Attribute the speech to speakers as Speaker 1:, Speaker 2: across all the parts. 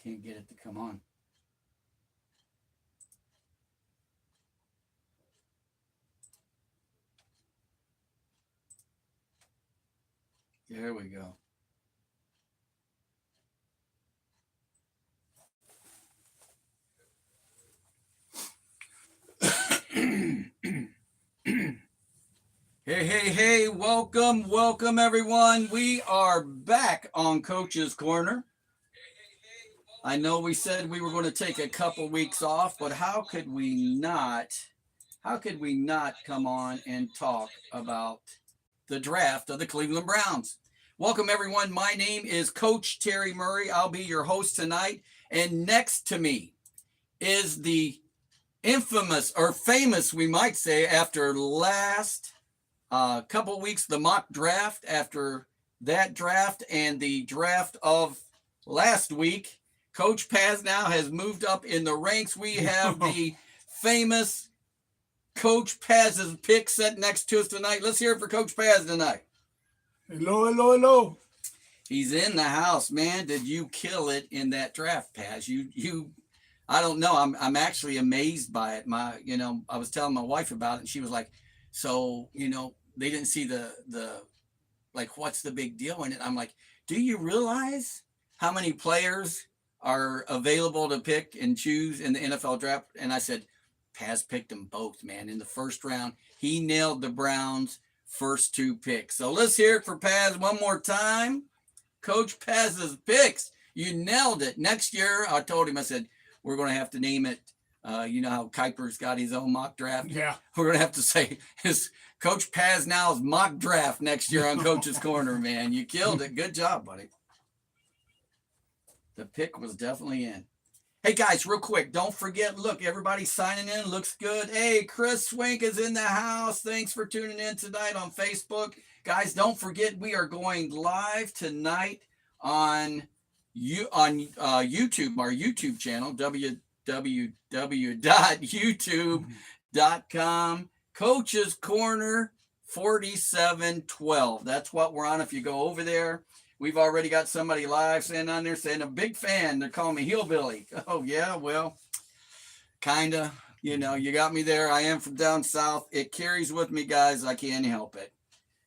Speaker 1: Can't get it to come on. There we go. Hey, hey, hey, welcome, welcome everyone. We are back on Coach's Corner. I know we said we were going to take a couple weeks off, but how could we not come on and talk about the draft of the Cleveland Browns? Welcome everyone. My name is Coach Terry Murray. I'll be your host tonight. And next to me is the infamous or famous, we might say, after last couple weeks, the mock draft, after that draft and the draft of last week, Coach Pasenow has moved up in the ranks. We have the famous Coach Paz's pick set next to us tonight. Let's hear it for Coach Paz tonight.
Speaker 2: Hello, hello, hello.
Speaker 1: He's in the house, man. Did you kill it in that draft, Paz? I don't know. I'm actually amazed by it. I was telling my wife about it, and she was like, so, they didn't see the like, what's the big deal in it? I'm like, do you realize how many players are available to pick and choose in the NFL draft? And I said, Paz picked them both, man. In the first round, he nailed the Browns' first two picks. So let's hear it for Paz one more time. Coach Paz's picks. You nailed it. Next year, I told him, I said, we're going to have to name it. You know how Kuiper's got his own mock draft?
Speaker 2: Yeah.
Speaker 1: We're going to have to say his Coach Pasenow's mock draft next year on Coach's Corner, man. You killed it. Good job, buddy. The pick was definitely in. Hey, guys, real quick, don't forget, look, everybody signing in. Looks good. Hey, Chris Swink is in the house. Thanks for tuning in tonight on Facebook. Guys, don't forget, we are going live tonight on YouTube, our YouTube channel, www.youtube.com, Coach's Corner 4712. That's what we're on. If you go over there, we've already got somebody live saying on there saying a big fan. They're calling me Hillbilly. Oh, yeah, well, kind of. You got me there. I am from down south. It carries with me, guys. I can't help it.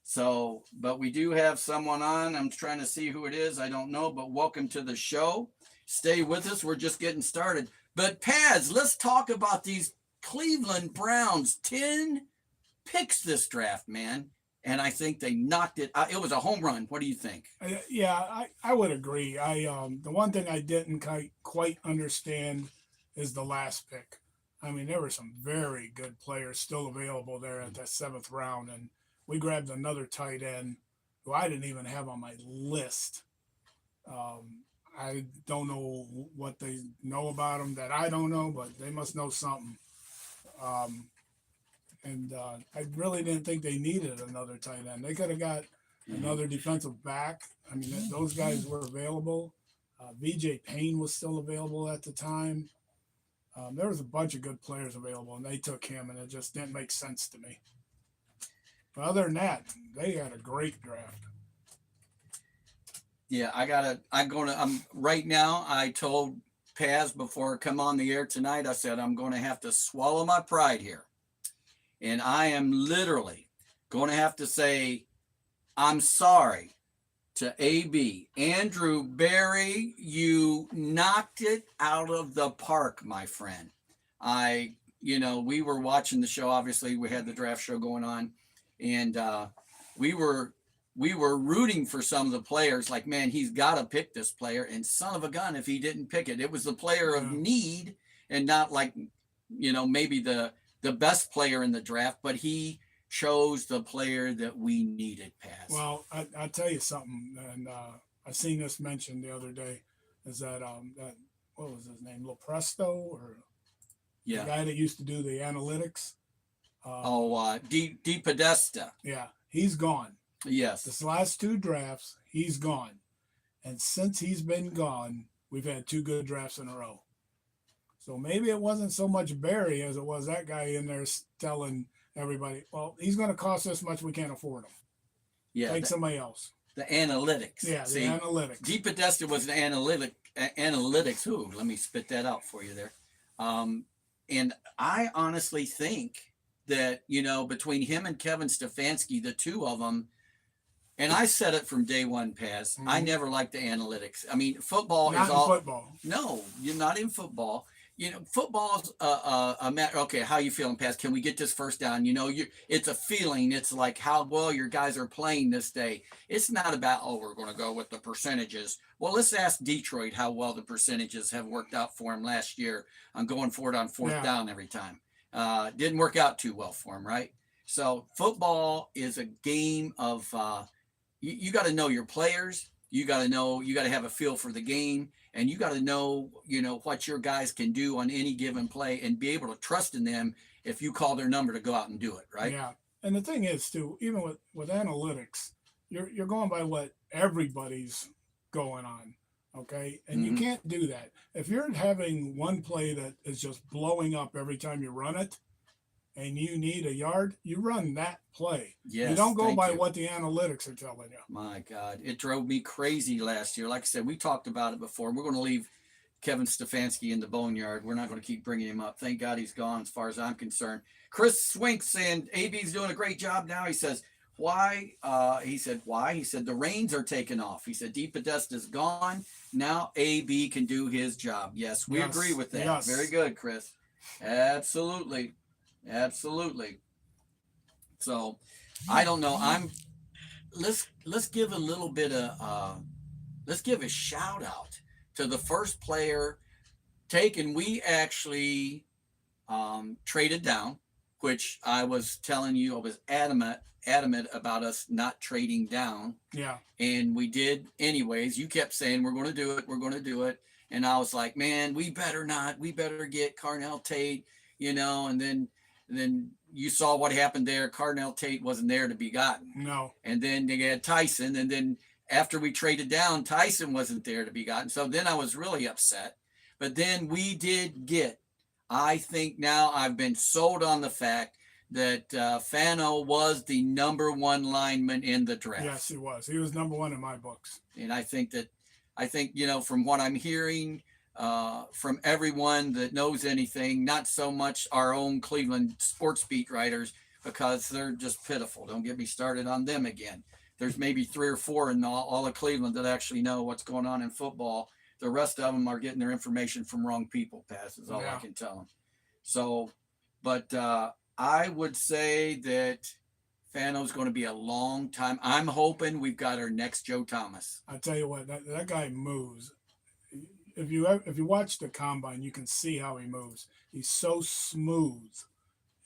Speaker 1: So, but we do have someone on. I'm trying to see who it is. I don't know, but welcome to the show. Stay with us. We're just getting started. But Paz, let's talk about these Cleveland Browns. 10 picks this draft, man. And I think they knocked it out. It was a home run. What do you think?
Speaker 2: Yeah, I would agree. The one thing I didn't quite understand is the last pick. I mean, there were some very good players still available there at that 7th round, and we grabbed another tight end who I didn't even have on my list. I don't know what they know about him that I don't know, but they must know something. And I really didn't think they needed another tight end. They could have got another defensive back. I mean, those guys were available. VJ Payne was still available at the time. There was a bunch of good players available, and they took him, and it just didn't make sense to me. But other than that, they had a great draft.
Speaker 1: Yeah, I'm right now. I told Paz before I come on the air tonight, I said, I'm going to have to swallow my pride here. And I am literally going to have to say, I'm sorry to AB. Andrew Berry, you knocked it out of the park, my friend. We were watching the show. Obviously, we had the draft show going on. And we were rooting for some of the players, like, man, he's got to pick this player. And son of a gun, if he didn't pick it, it was the player of need and not like, maybe the best player in the draft, but he chose the player that we needed, Paz.
Speaker 2: Well, I'll tell you something, and I seen this mentioned the other day, is that what was his name, Lopresto, or the guy that used to do the analytics?
Speaker 1: Di Podesta.
Speaker 2: Yeah, he's gone.
Speaker 1: Yes.
Speaker 2: This last 2 drafts, he's gone. And since he's been gone, we've had 2 good drafts in a row. So maybe it wasn't so much Barry as it was that guy in there telling everybody, well, he's going to cost this much, we can't afford him.
Speaker 1: Yeah.
Speaker 2: Take somebody else.
Speaker 1: The analytics.
Speaker 2: Yeah, the
Speaker 1: See,
Speaker 2: analytics.
Speaker 1: DePodesta was an analytics. Ooh, let me spit that out for you there. And I honestly think that, between him and Kevin Stefanski, the two of them, and I said it from day one, Paz, I never liked the analytics. I mean, football
Speaker 2: Not
Speaker 1: is
Speaker 2: in
Speaker 1: all.
Speaker 2: football.
Speaker 1: No, you're not in football. Football's a matter. Okay, how you feeling, Paz? Can we get this first down? It's a feeling. It's like how well your guys are playing this day. It's not about, oh, we're going to go with the percentages. Well, let's ask Detroit how well the percentages have worked out for them last year on going for it on fourth down every time. Didn't work out too well for them, right? So football is a game of you got to know your players. You got to have a feel for the game, and you got to know, what your guys can do on any given play and be able to trust in them if you call their number to go out and do it, right?
Speaker 2: Yeah. And the thing is, too, even with analytics, you're going by what everybody's going on, okay? And you can't do that. If you're having one play that is just blowing up every time you run it, and you need a yard, you run that play.
Speaker 1: Yes,
Speaker 2: you don't go by
Speaker 1: you.
Speaker 2: what the analytics are telling you.
Speaker 1: My God, it drove me crazy last year. Like I said, we talked about it before. We're going to leave Kevin Stefanski in the boneyard. We're not going to keep bringing him up. Thank God he's gone as far as I'm concerned. Chris Swink saying AB's doing a great job now. He says, why? He said, why? He said, the reins are taken off. He said, DePodesta's gone. Now AB can do his job. Yes, we agree with that.
Speaker 2: Yes.
Speaker 1: Very good, Chris. Absolutely. Absolutely. So I don't know. Let's give a little bit of let's give a shout out to the first player taken. We actually traded down, which I was telling you I was adamant about us not trading down.
Speaker 2: Yeah.
Speaker 1: And we did anyways. You kept saying we're going to do it, we're going to do it. And I was like, man, we better not. We better get Carnell Tate, and then you saw what happened there. Carnell Tate wasn't there to be gotten.
Speaker 2: No.
Speaker 1: And then they had Tyson. And then after we traded down, Tyson wasn't there to be gotten. So then I was really upset. But then we did get, I think now I've been sold on the fact that Fano was the number one lineman in the draft.
Speaker 2: Yes, he was. He was number one in my books.
Speaker 1: And I think, from what I'm hearing, from everyone that knows anything, not so much our own Cleveland sports beat writers, because they're just pitiful. Don't get me started on them again. There's maybe 3 or 4 in all of Cleveland that actually know what's going on in football. The rest of them are getting their information from wrong people, Pass, is all I can tell them. So, but I would say that Fano's going to be a long time. I'm hoping we've got our next Joe Thomas.
Speaker 2: I tell you what, that guy moves. If you watch the combine, you can see how he moves. He's so smooth.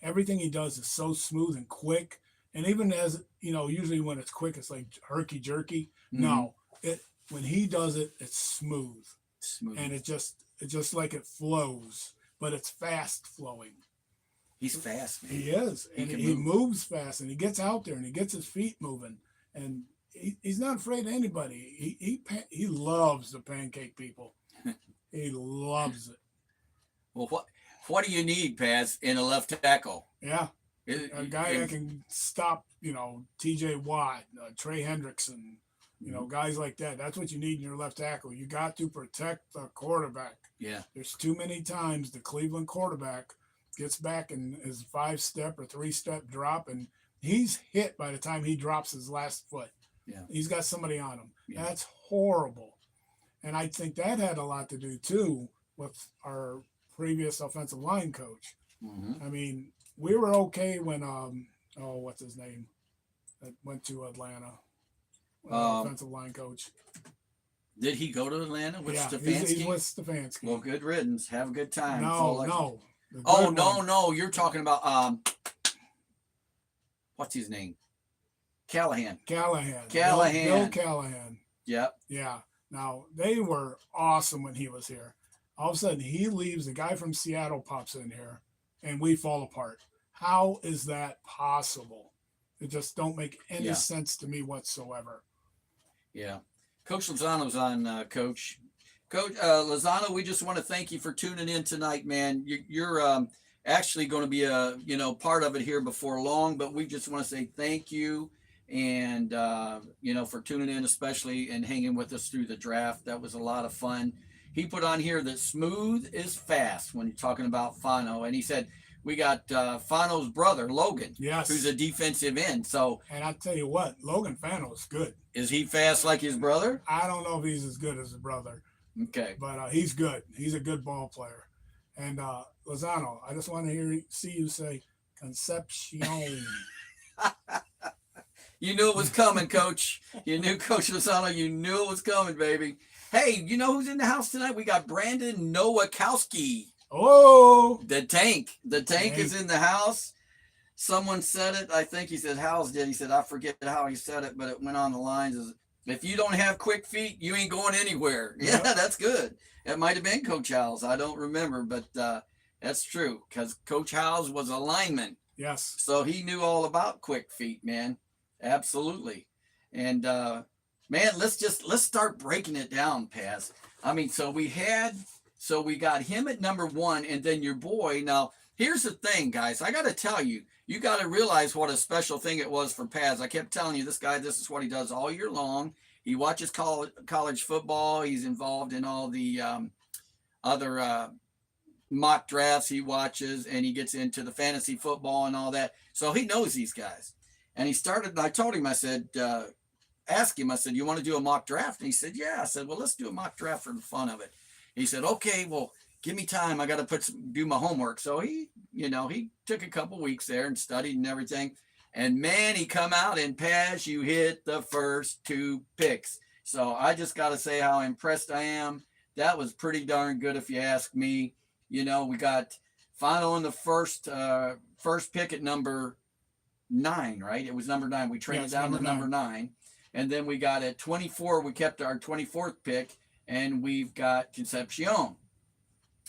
Speaker 2: Everything he does is so smooth and quick. And even as usually when it's quick, it's like herky jerky. Mm-hmm. No, when he does it, it's smooth. And it's just like it flows, but it's fast flowing.
Speaker 1: He's fast, man.
Speaker 2: He is, and he moves fast, and he gets out there and he gets his feet moving, and he's not afraid of anybody. He loves the pancake people. He loves it.
Speaker 1: Well, what do you need, Paz, in a left tackle?
Speaker 2: Yeah, a guy that can stop, T.J. Watt, Trey Hendrickson, guys like that. That's what you need in your left tackle. You got to protect the quarterback.
Speaker 1: Yeah.
Speaker 2: There's too many times the Cleveland quarterback gets back in his 5-step or 3-step drop, and he's hit by the time he drops his last foot.
Speaker 1: Yeah.
Speaker 2: He's got somebody on him.
Speaker 1: Yeah.
Speaker 2: That's horrible. And I think that had a lot to do, too, with our previous offensive line coach.
Speaker 1: Mm-hmm.
Speaker 2: I mean, we were okay when, what's his name? That went to Atlanta. Offensive line coach.
Speaker 1: Did he go to Atlanta with Stefanski?
Speaker 2: He's with Stefanski.
Speaker 1: Well, good riddance. Have a good time.
Speaker 2: No.
Speaker 1: No. You're talking about, what's his name? Callahan.
Speaker 2: Bill Callahan.
Speaker 1: Yep.
Speaker 2: Yeah. Now, they were awesome when he was here. All of a sudden, he leaves, the guy from Seattle pops in here, and we fall apart. How is that possible? It just don't make any sense to me whatsoever.
Speaker 1: Yeah. Coach Lozano's on, Coach. Coach Lozano, we just want to thank you for tuning in tonight, man. You're actually going to be a part of it here before long, but we just want to say thank you. and for tuning in, especially, and hanging with us through the draft. That was a lot of fun. He put on here that smooth is fast when you're talking about Fano, and he said we got Fano's brother Logan, who's
Speaker 2: Yes.
Speaker 1: a defensive end. So,
Speaker 2: And I tell you what, Logan Fano is good.
Speaker 1: is he fast like his brother?
Speaker 2: I don't know if he's as good as his brother,
Speaker 1: Okay.
Speaker 2: but he's good. He's a good ball player. And Lozano, I just want to see you say Concepcion.
Speaker 1: You knew it was coming, Coach. You knew, Coach Lozano. You knew it was coming, baby. Hey, you know who's in the house tonight? We got Brandon Nowakowski.
Speaker 2: Oh,
Speaker 1: The tank. The tank is in the house. Someone said it. I think he said Howes did. He said, I forget how he said it, but it went on the lines as, if you don't have quick feet, you ain't going anywhere. Yeah, that's good. It might have been Coach Howes. I don't remember, but that's true, because Coach Howes was a lineman.
Speaker 2: Yes.
Speaker 1: So he knew all about quick feet, man. Absolutely. And man, let's start breaking it down, Paz. I mean, so we got him at number 1, and then your boy. Now, here's the thing, guys. I got to tell you, you got to realize what a special thing it was for Paz. I kept telling you, this guy, this is what he does all year long. He watches college football. He's involved in all the other mock drafts he watches, and he gets into the fantasy football and all that. So he knows these guys. And he started, I told him, I said, ask him, I said, you want to do a mock draft? And he said, yeah. I said, well, let's do a mock draft for the fun of it. He said, okay, well, give me time. I got to do my homework. So he took a couple weeks there and studied and everything. And man, he come out and Paz, you hit the first 2 picks. So I just got to say how impressed I am. That was pretty darn good, if you ask me. We got final in the first pick at number 9, right? It was number 9. We traded down to number 9. And then we got at 24, we kept our 24th pick, and we've got Concepcion.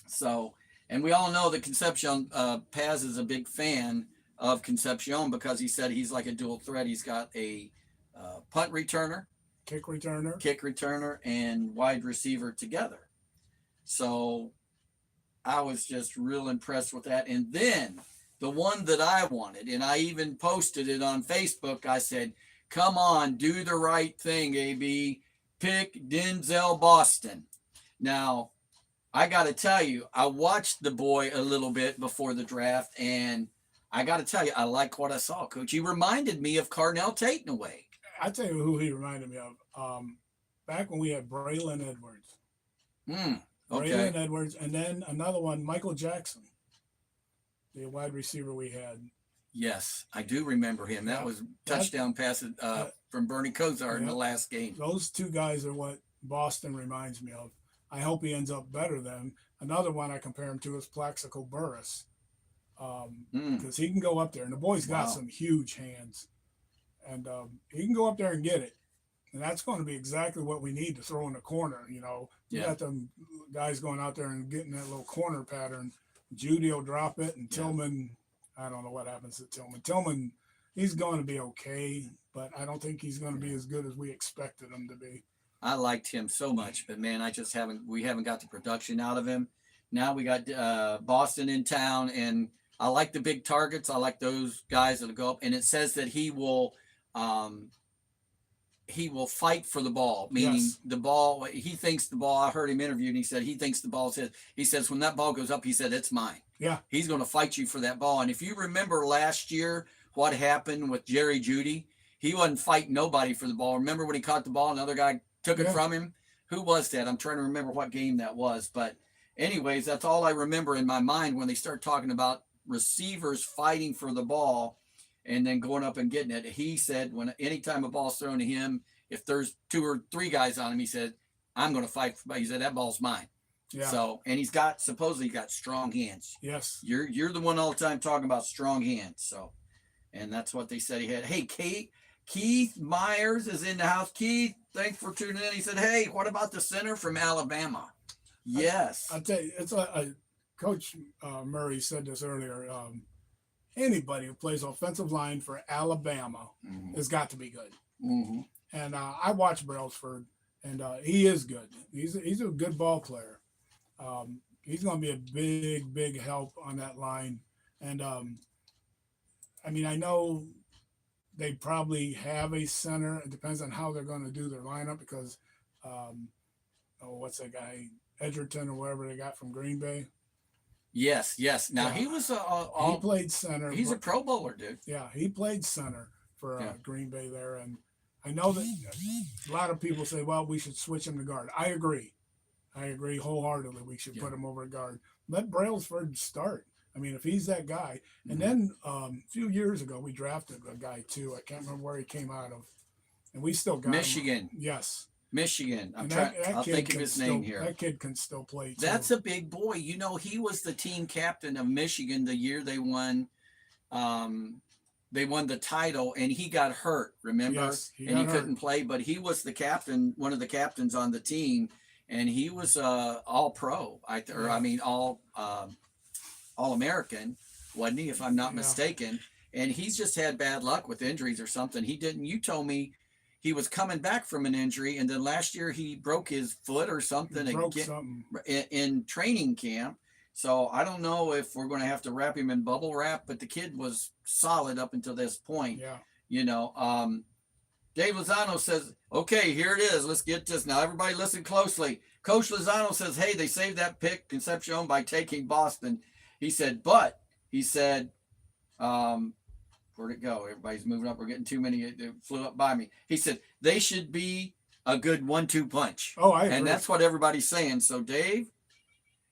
Speaker 1: So, and we all know that Concepcion, Paz is a big fan of Concepcion, because he said he's like a dual threat. He's got a punt returner,
Speaker 2: kick returner,
Speaker 1: and wide receiver together. So I was just real impressed with that. And then the one that I wanted, and I even posted it on Facebook, I said, come on, do the right thing, AB. Pick Denzel Boston. Now, I got to tell you, I watched the boy a little bit before the draft, and I got to tell you, I like what I saw, Coach. He reminded me of Carnell Tate in a way.
Speaker 2: I tell you who he reminded me of. Back when we had Braylon Edwards.
Speaker 1: Okay.
Speaker 2: Braylon Edwards, and then another one, Michael Jackson, the wide receiver we had.
Speaker 1: Yes, I do remember him. That was touchdown pass from Bernie Kosar in the last game.
Speaker 2: Those 2 guys are what Boston reminds me of. I hope he ends up better than another one I compare him to is Plaxico Burress, because he can go up there, and the boy's got some huge hands, and he can go up there and get it, and that's going to be exactly what we need to throw in the corner. You got them guys going out there and getting that little corner pattern. Judy will drop it, and Tillman, I don't know what happens to Tillman. Tillman, he's going to be okay, but I don't think he's going to be as good as we expected him to be.
Speaker 1: I liked him so much, but man, we haven't got the production out of him. Now we got Boston in town, and I like the big targets. I like those guys that'll go up, and it says that he will fight for the ball, meaning the ball, he thinks the ball, I heard him interviewed, and he said he thinks the ball he says when that ball goes up, he said, it's mine.
Speaker 2: Yeah.
Speaker 1: He's going to fight you for that ball. And if you remember last year, what happened with Jerry Jeudy, he wasn't fighting nobody for the ball. Remember when he caught the ball, another guy took it from him? Who was that? I'm trying to remember what game that was. But anyways, that's all I remember in my mind when they start talking about receivers fighting for the ball and then going up and getting it. He said anytime a ball's thrown to him, if there's 2 or 3 guys on him, he said, I'm going to fight. He said, that ball's mine. Yeah. So, and supposedly he's got strong hands.
Speaker 2: Yes.
Speaker 1: You're the one all the time talking about strong hands. So, and that's what they said he had. Hey, Keith Myers is in the house. Keith, thanks for tuning in. He said, hey, what about the center from Alabama? Yes.
Speaker 2: I'll tell you, it's Coach Murray said this earlier. Anybody who plays offensive line for Alabama has got to be good.
Speaker 1: Mm-hmm.
Speaker 2: And I watch Brailsford, and he is good. He's a good ball player. He's going to be a big help on that line. And I mean, I know they probably have a center. It depends on how they're going to do their lineup because, what's that guy, Edgerton or wherever they got from Green Bay?
Speaker 1: Yes, yes. Now
Speaker 2: Yeah.
Speaker 1: he was
Speaker 2: He played center.
Speaker 1: he's a Pro Bowler, dude.
Speaker 2: Yeah, he played center for
Speaker 1: Yeah.
Speaker 2: Green Bay there, and I know that a lot of people say, "Well, we should switch him to guard." I agree wholeheartedly. We should put him over guard. Let Brailsford start. I mean, if he's that guy. And then a few years ago, we drafted a guy too. I can't remember where he came out of, and we still got
Speaker 1: Michigan.
Speaker 2: him. Yes,
Speaker 1: Michigan.
Speaker 2: And
Speaker 1: I'll think of his name here.
Speaker 2: That kid can still play too.
Speaker 1: That's a big boy. You know, he was the team captain of Michigan the year they won. They won the title, and he got hurt. Remember,
Speaker 2: Yes, he
Speaker 1: couldn't play, but he was the captain, one of the captains on the team, and he was all pro. All American, wasn't he? If I'm not mistaken. And he's just had bad luck with injuries or something. He didn't. You told me he was coming back from an injury, and then last year he broke his foot or something in training camp. So I don't know if we're going to have to wrap him in bubble wrap, but the kid was solid up until this point.
Speaker 2: Yeah.
Speaker 1: You know, Dave Lozano says, okay, here it is. Let's get this. Now, everybody listen closely. Coach Lozano says, hey, they saved that pick, Concepcion, by taking Boston. He said, where'd it go? Everybody's moving up. We're getting too many. It flew up by me. He said, they should be a good 1-2 punch.
Speaker 2: Oh, I agree.
Speaker 1: And that's what everybody's saying. So, Dave,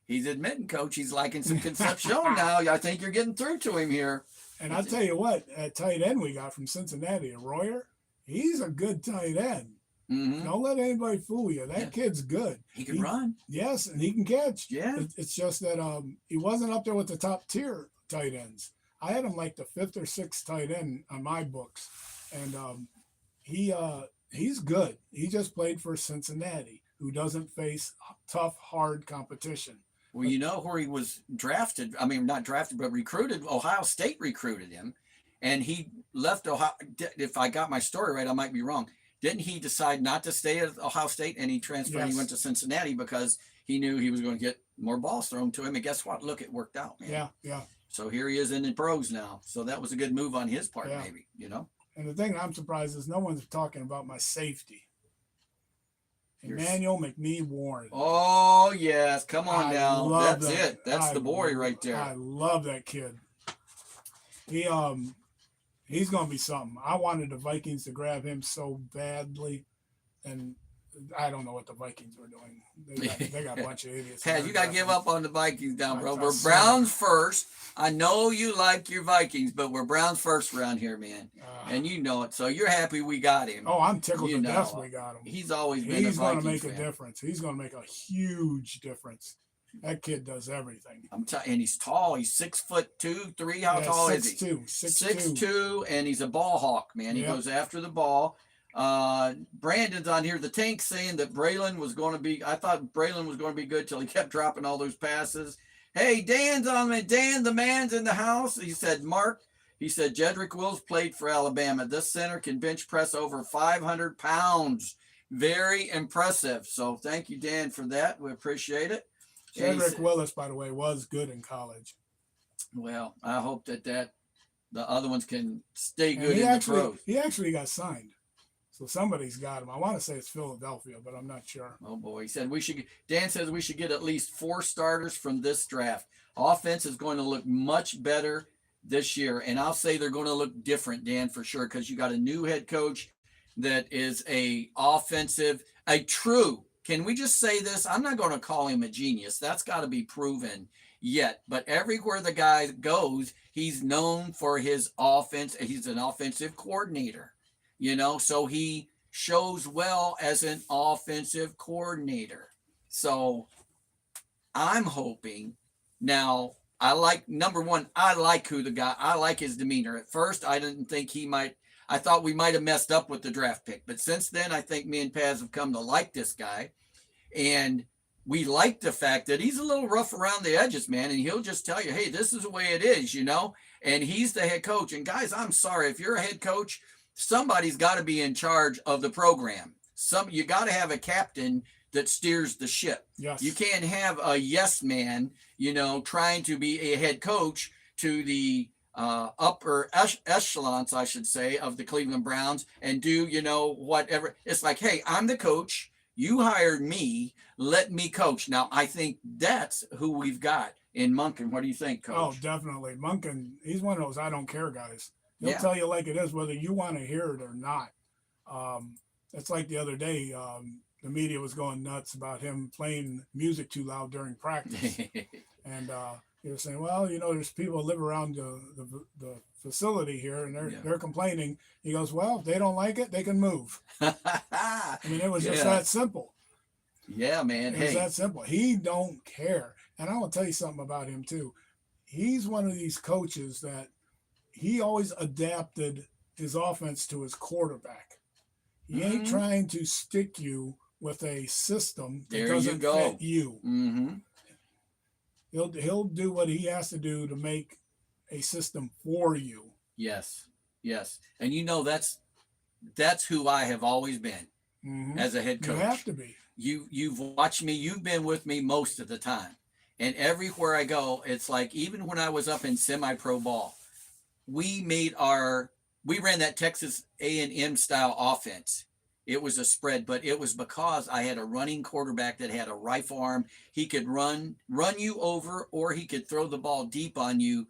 Speaker 1: he's admitting, Coach, he's liking some Concepcion now. I think you're getting through to him here.
Speaker 2: And I'll tell you what, at tight end we got from Cincinnati, Royer, he's a good tight end.
Speaker 1: Mm-hmm.
Speaker 2: Don't let anybody fool you. That kid's good.
Speaker 1: He can run.
Speaker 2: Yes, and he can catch.
Speaker 1: Yeah.
Speaker 2: It's just that he wasn't up there with the top tier tight ends. I had him like the 5th or 6th tight end on my books. And he's good. He just played for Cincinnati, who doesn't face tough, hard competition.
Speaker 1: Well, you know where he was drafted. I mean, not drafted, but recruited. Ohio State recruited him, and he left Ohio. If I got my story right, I might be wrong. Didn't he decide not to stay at Ohio State, and he transferred?
Speaker 2: Yes.
Speaker 1: He went to Cincinnati because he knew he was going to get more balls thrown to him. And guess what? Look, it worked out, man.
Speaker 2: Yeah.
Speaker 1: So here he is in the pros now. So that was a good move on his part, maybe. You know.
Speaker 2: And the thing I'm surprised is no one's talking about my safety. Emmanuel McNee-Warren.
Speaker 1: Oh, yes. Come on now. That's
Speaker 2: that.
Speaker 1: it. That's the boy right there.
Speaker 2: I love that kid. He's going to be something. I wanted the Vikings to grab him so badly, and I don't know what the Vikings were doing. They got a bunch of idiots.
Speaker 1: Pat, you got to give up on the Vikings now, bro. We're Browns first. I know you like your Vikings, but we're Browns first around here, man. And you know it. So you're happy we got him.
Speaker 2: Oh, I'm tickled to death we got him.
Speaker 1: He's always been
Speaker 2: He's
Speaker 1: a Vikings
Speaker 2: going to make
Speaker 1: fan.
Speaker 2: a difference. He's going to make a huge difference. That kid does everything.
Speaker 1: And he's tall. He's 6'2", 3". How tall is he? 6'2", and he's a ball hawk, man. He goes after the ball. Brandon's on here. The Tank saying that Braylon was going to be. I thought Braylon was going to be good till he kept dropping all those passes. Hey, Dan's on me. Dan, the man's in the house. He said, Mark. He said, Jedrick Wills played for Alabama. This center can bench press over 500 pounds. Very impressive. So thank you, Dan, for that. We appreciate it.
Speaker 2: Jedrick Willis, by the way, was good in college.
Speaker 1: Well, I hope that the other ones can stay good in the pros.
Speaker 2: He actually got signed. So somebody's got him. I want to say it's Philadelphia, but I'm not sure.
Speaker 1: Oh, boy. He said Dan says we should get at least 4 starters from this draft. Offense is going to look much better this year. And I'll say they're going to look different, Dan, for sure, because you got a new head coach that is a true. Can we just say this? I'm not going to call him a genius. That's got to be proven yet. But everywhere the guy goes, he's known for his offense. He's an offensive coordinator, so he shows well as an offensive coordinator. So I'm hoping now. I like his demeanor. At first, I didn't think I thought we might have messed up with the draft pick. But since then, I think me and Paz have come to like this guy. And we like the fact that he's a little rough around the edges, man. And he'll just tell you, hey, this is the way it is, And he's the head coach. And guys, I'm sorry. If you're a head coach, somebody's got to be in charge of the program. You got to have a captain that steers the ship.
Speaker 2: Yes.
Speaker 1: You can't have a yes man, trying to be a head coach to the upper echelons, I should say, of the Cleveland Browns and do, whatever. It's like, hey, I'm the coach. You hired me. Let me coach. Now, I think that's who we've got in Monken. What do you think,
Speaker 2: Oh,
Speaker 1: Coach?
Speaker 2: definitely. Monken, he's one of those I don't care guys. He'll
Speaker 1: Yeah.
Speaker 2: tell you like it is, whether you want to hear it or not. Um, it's like the other day, the media was going nuts about him playing music too loud during practice. And he was saying, well, there's people live around the facility here, and they're
Speaker 1: Yeah.
Speaker 2: they're complaining. He goes, well, if they don't like it, they can move. I mean, it was just
Speaker 1: Yeah.
Speaker 2: that simple.
Speaker 1: Yeah, man.
Speaker 2: It was
Speaker 1: Hey.
Speaker 2: that simple. He don't care. And I will tell you something about him too. He's one of these coaches that he always adapted his offense to his quarterback. He ain't
Speaker 1: Mm-hmm.
Speaker 2: trying to stick you with a system that
Speaker 1: There you
Speaker 2: doesn't
Speaker 1: go.
Speaker 2: fit you.
Speaker 1: Mm-hmm.
Speaker 2: He'll do what he has to do to make a system for you.
Speaker 1: Yes. Yes. And that's who I have always been
Speaker 2: Mm-hmm.
Speaker 1: as a head
Speaker 2: You
Speaker 1: coach.
Speaker 2: have to be.
Speaker 1: You've watched me. You've been with me most of the time, and everywhere I go, it's like even when I was up in semi-pro ball, we ran that Texas A&M style offense. It was a spread, but it was because I had a running quarterback that had a rifle arm. He could run you over, or he could throw the ball deep on you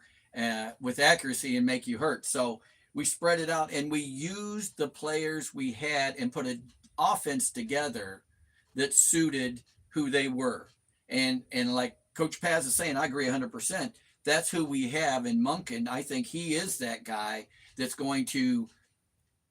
Speaker 1: with accuracy and make you hurt. So we spread it out, and we used the players we had and put an offense together that suited who they were. And like Coach Paz is saying, I agree 100%. That's who we have in Monken. I think he is that guy that's going to,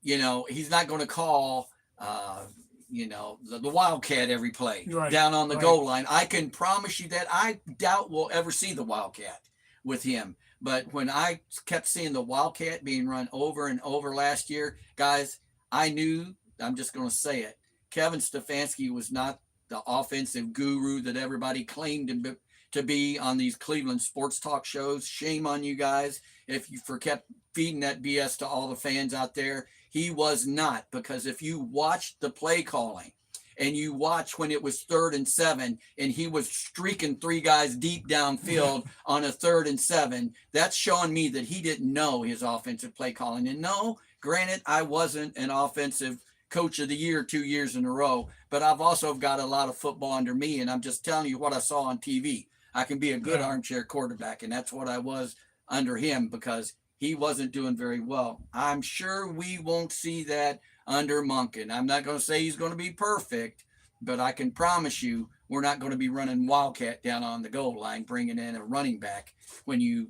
Speaker 1: he's not going to call, the Wildcat every play
Speaker 2: Right.
Speaker 1: down on the
Speaker 2: Right.
Speaker 1: goal line. I can promise you that. I doubt we'll ever see the Wildcat with him. But when I kept seeing the Wildcat being run over and over last year, guys, I knew, I'm just going to say it, Kevin Stefanski was not the offensive guru that everybody claimed to be on these Cleveland sports talk shows. Shame on you guys if you kept feeding that BS to all the fans out there. He was not, because if you watched the play calling and you watch when it was 3rd and 7 and he was streaking 3 guys deep downfield on a 3rd and 7, that's showing me that he didn't know his offensive play calling. And no, granted, I wasn't an offensive coach of the year 2 years in a row, but I've also got a lot of football under me, and I'm just telling you what I saw on TV. I can be a good armchair quarterback, and that's what I was under him, because he wasn't doing very well. I'm sure we won't see that under Monken. I'm not going to say he's going to be perfect, but I can promise you we're not going to be running Wildcat down on the goal line, bringing in a running back when you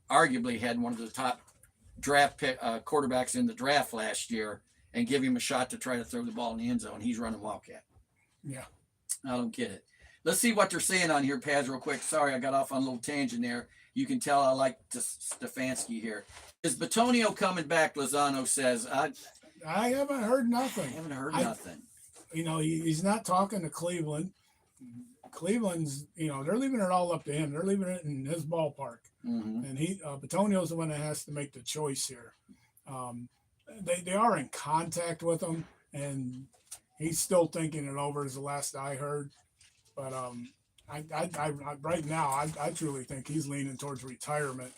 Speaker 1: arguably had one of the top draft quarterbacks in the draft last year, and give him a shot to try to throw the ball in the end zone. He's running Wildcat.
Speaker 2: Yeah.
Speaker 1: I don't get it. Let's see what they're saying on here, Paz, real quick. Sorry, I got off on a little tangent there. You can tell I like Stefanski here. Is Batonio coming back? Lozano says.
Speaker 2: I haven't heard nothing.
Speaker 1: I haven't heard nothing.
Speaker 2: He's not talking to Cleveland. Cleveland's, they're leaving it all up to him. They're leaving it in his ballpark.
Speaker 1: Mm-hmm.
Speaker 2: And Batonio's the one that has to make the choice here. They are in contact with him, and he's still thinking it over, is the last I heard. But I right now, I truly think he's leaning towards retirement,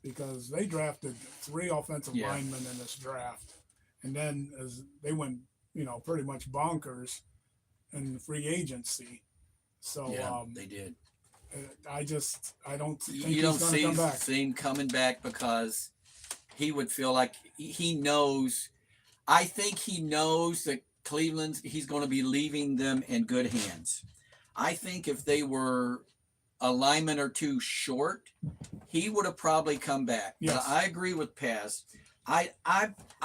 Speaker 2: because they drafted 3 offensive linemen in this draft, and then as they went, pretty much bonkers in free agency. So
Speaker 1: they did.
Speaker 2: I don't think
Speaker 1: You
Speaker 2: he's
Speaker 1: don't
Speaker 2: going to come back.
Speaker 1: see him coming back, because he would feel like he knows. I think he knows that he's going to be leaving them in good hands. I think if they were a lineman or 2 short, he would have probably come back.
Speaker 2: Yes.
Speaker 1: But I agree with Paz. I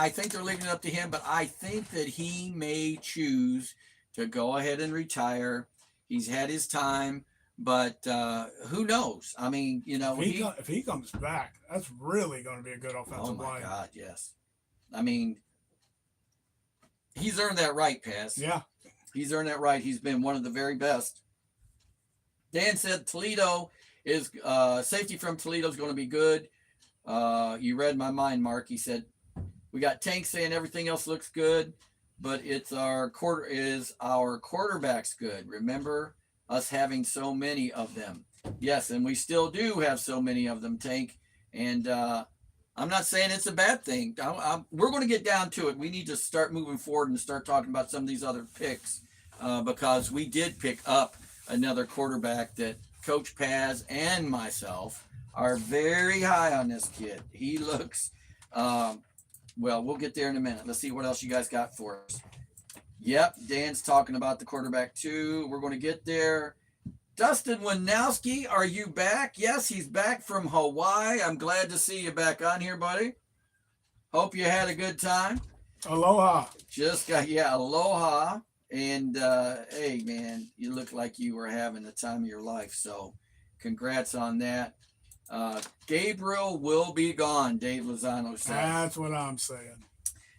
Speaker 1: think they're leaving it up to him, but I think that he may choose to go ahead and retire. He's had his time, but who knows? I mean,
Speaker 2: if he comes back, that's really going to be a good offensive line.
Speaker 1: Oh my God, yes. I mean, he's earned that right, Paz.
Speaker 2: Yeah.
Speaker 1: He's earned that right. He's been one of the very best. Dan said Toledo is safety from Toledo is going to be good. You read my mind, Mark. He said we got Tank saying everything else looks good, but our quarterbacks good. Remember us having so many of them. Yes, and we still do have so many of them, Tank. And I'm not saying it's a bad thing. We're going to get down to it. We need to start moving forward and start talking about some of these other picks because we did pick up another quarterback that Coach Paz and myself are very high on this kid. He looks, well, we'll get there in a minute. Let's see what else you guys got for us. Yep, Dan's talking about the quarterback too. We're going to get there. Dustin Winowski, are you back? Yes, he's back from Hawaii. I'm glad to see you back on here, buddy. Hope you had a good time.
Speaker 2: Aloha.
Speaker 1: Aloha. And hey, man, you look like you were having the time of your life. So congrats on that. Gabriel will be gone, Dave Lozano says.
Speaker 2: That's what I'm saying.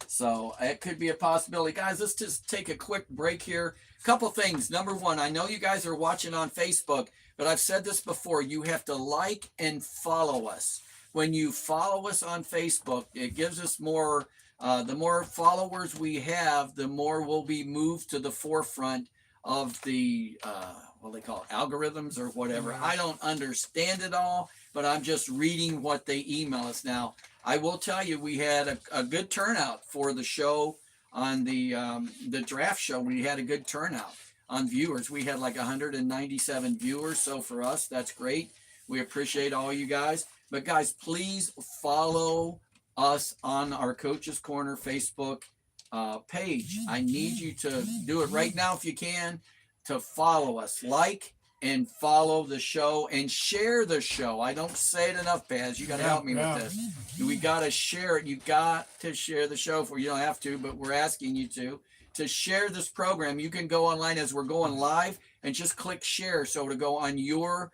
Speaker 1: So it could be a possibility. Guys, let's just take a quick break here. Couple things. Number one, I know you guys are watching on Facebook, but I've said this before. You have to like and follow us. When you follow us on Facebook, it gives us more. The more followers we have, the more we'll be moved to the forefront of the what they call it, algorithms or whatever. I don't understand it all, but I'm just reading what they email us. Now, I will tell you, we had a good turnout for the show on the draft show. We had a good turnout on viewers. We had like 197 viewers. So for us, that's great. We appreciate all you guys. But guys, please follow us on our Coach's Corner Facebook page. I need you to do it right now if you can, to follow us, like and follow the show and share the show. I don't say it enough, Paz. You got to help me with this. We got to share it. You got to share the show. You don't have to, but we're asking you to share this program. You can go online as we're going live and just click share. So to go on your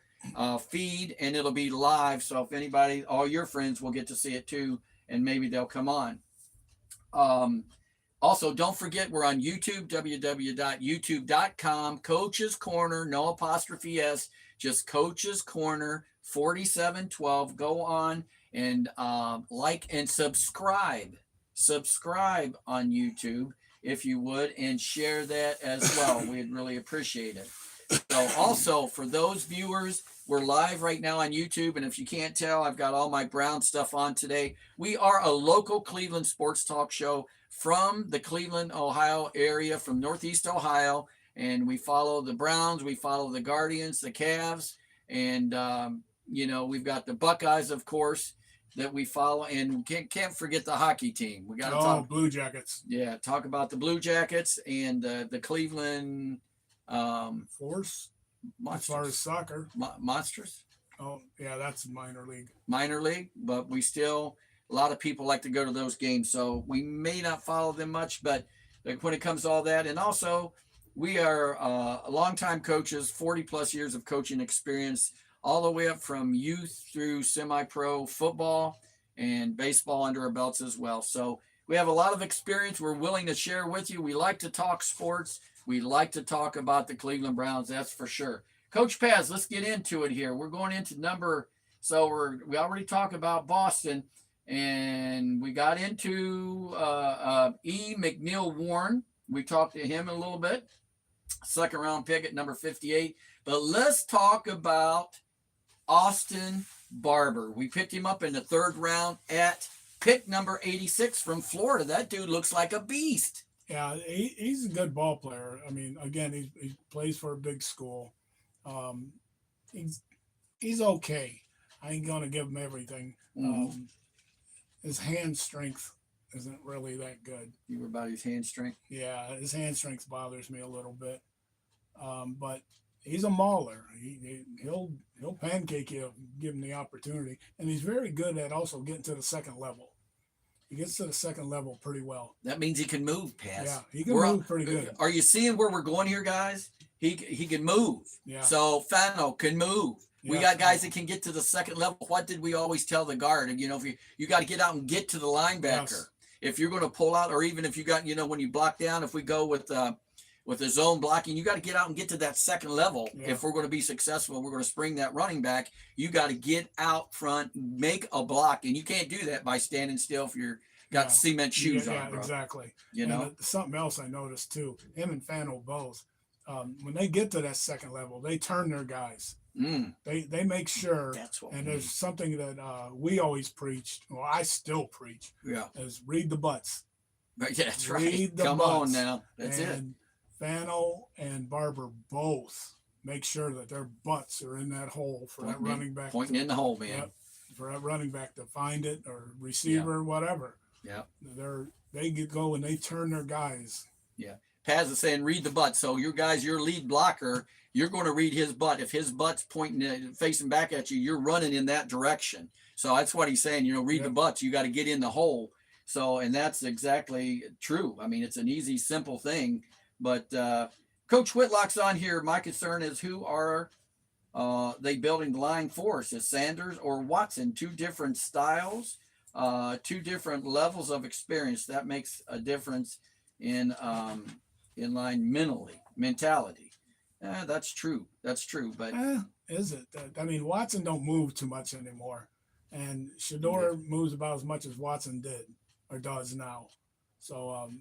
Speaker 1: feed and it'll be live. So if anybody, all your friends will get to see it too, and maybe they'll come on. Also, don't forget, we're on YouTube, www.youtube.com, Coach's Corner, no apostrophe S, just Coach's Corner 4712. Go on and like and subscribe. Subscribe on YouTube, if you would, and share that as well. We'd really appreciate it. So also, for those viewers, we're live right now on YouTube, and if you can't tell, I've got all my Brown stuff on today. We are a local Cleveland sports talk show from the Cleveland, Ohio area, from Northeast Ohio, and we follow the Browns, we follow the Guardians, the Cavs, and we've got the Buckeyes, of course, that we follow, and can't forget the hockey team. We got to talk
Speaker 2: Blue Jackets.
Speaker 1: Yeah, talk about the Blue Jackets and the Cleveland
Speaker 2: Force.
Speaker 1: Monsters.
Speaker 2: As far as soccer,
Speaker 1: Monsters.
Speaker 2: Oh yeah, that's minor league.
Speaker 1: Minor league, but we still, a lot of people like to go to those games, so we may not follow them much, but like when it comes to all that, and also we are longtime coaches, 40 plus years of coaching experience, all the way up from youth through semi-pro football and baseball under our belts as well. So we have a lot of experience we're willing to share with you. We like to talk sports. We like to talk about the Cleveland Browns, that's for sure. Coach Paz, let's get into it here. We're going into we already talked about Boston, and we got into E. McNeil Warren. We talked to him a little bit. Second round pick at number 58. But let's talk about Austin Barber. We picked him up in the third round at pick number 86 from Florida. That dude looks like a beast.
Speaker 2: Yeah, he's a good ball player. I mean, again, he plays for a big school. He's okay. I ain't gonna give him everything.
Speaker 1: Mm-hmm.
Speaker 2: His hand strength isn't really that good.
Speaker 1: You were about his hand strength?
Speaker 2: Yeah, his hand strength bothers me a little bit. But he's a mauler. He'll pancake you, give him the opportunity, and he's very good at also getting to the second level. He gets to the second level pretty well.
Speaker 1: That means he can move, Paz.
Speaker 2: Yeah, he can move pretty good.
Speaker 1: Are you seeing where we're going here, guys? He can move.
Speaker 2: Yeah.
Speaker 1: So Fano can move. Yeah. We got guys that can get to the second level. What did we always tell the guard? If you got to get out and get to the linebacker. Yes. If you're going to pull out, or even if you got, when you block down, if we go with the zone blocking, you got to get out and get to that second level. Yeah. If we're going to be successful, we're going to spring that running back. You got to get out front, make a block, and you can't do that by standing still if you're got cement shoes on.
Speaker 2: Yeah, bro. Exactly.
Speaker 1: And
Speaker 2: something else I noticed too. Him and Fano both. When they get to that second level, they turn their guys. They make sure,
Speaker 1: That's what
Speaker 2: and
Speaker 1: we
Speaker 2: there's
Speaker 1: need.
Speaker 2: something that we always preached, well, I still preach,
Speaker 1: Yeah.
Speaker 2: is read the butts.
Speaker 1: But yeah, that's right.
Speaker 2: Read the
Speaker 1: Come on
Speaker 2: butts.
Speaker 1: now. That's it.
Speaker 2: And Fano and Barber both make sure that their butts are in that hole for that running back.
Speaker 1: Pointing in the hole, man.
Speaker 2: Yep, for that running back to find it, or receiver,
Speaker 1: Yeah.
Speaker 2: whatever.
Speaker 1: Yeah.
Speaker 2: They go and they turn their guys.
Speaker 1: Yeah. Paz is saying read the butt. So your guys, your lead blocker, you're going to read his butt. If his butt's pointing, facing back at you, you're running in that direction. So that's what he's saying. Read the butts. You got to get in the hole. So, and that's exactly true. I mean, it's an easy, simple thing. But Coach Whitlock's on here. My concern is who are they building the line for us? Is Sanders or Watson? Two different styles, two different levels of experience. That makes a difference in line mentality. That's true. That's true. But
Speaker 2: is it? I mean, Watson don't move too much anymore, and Shador moves about as much as Watson did or does now. So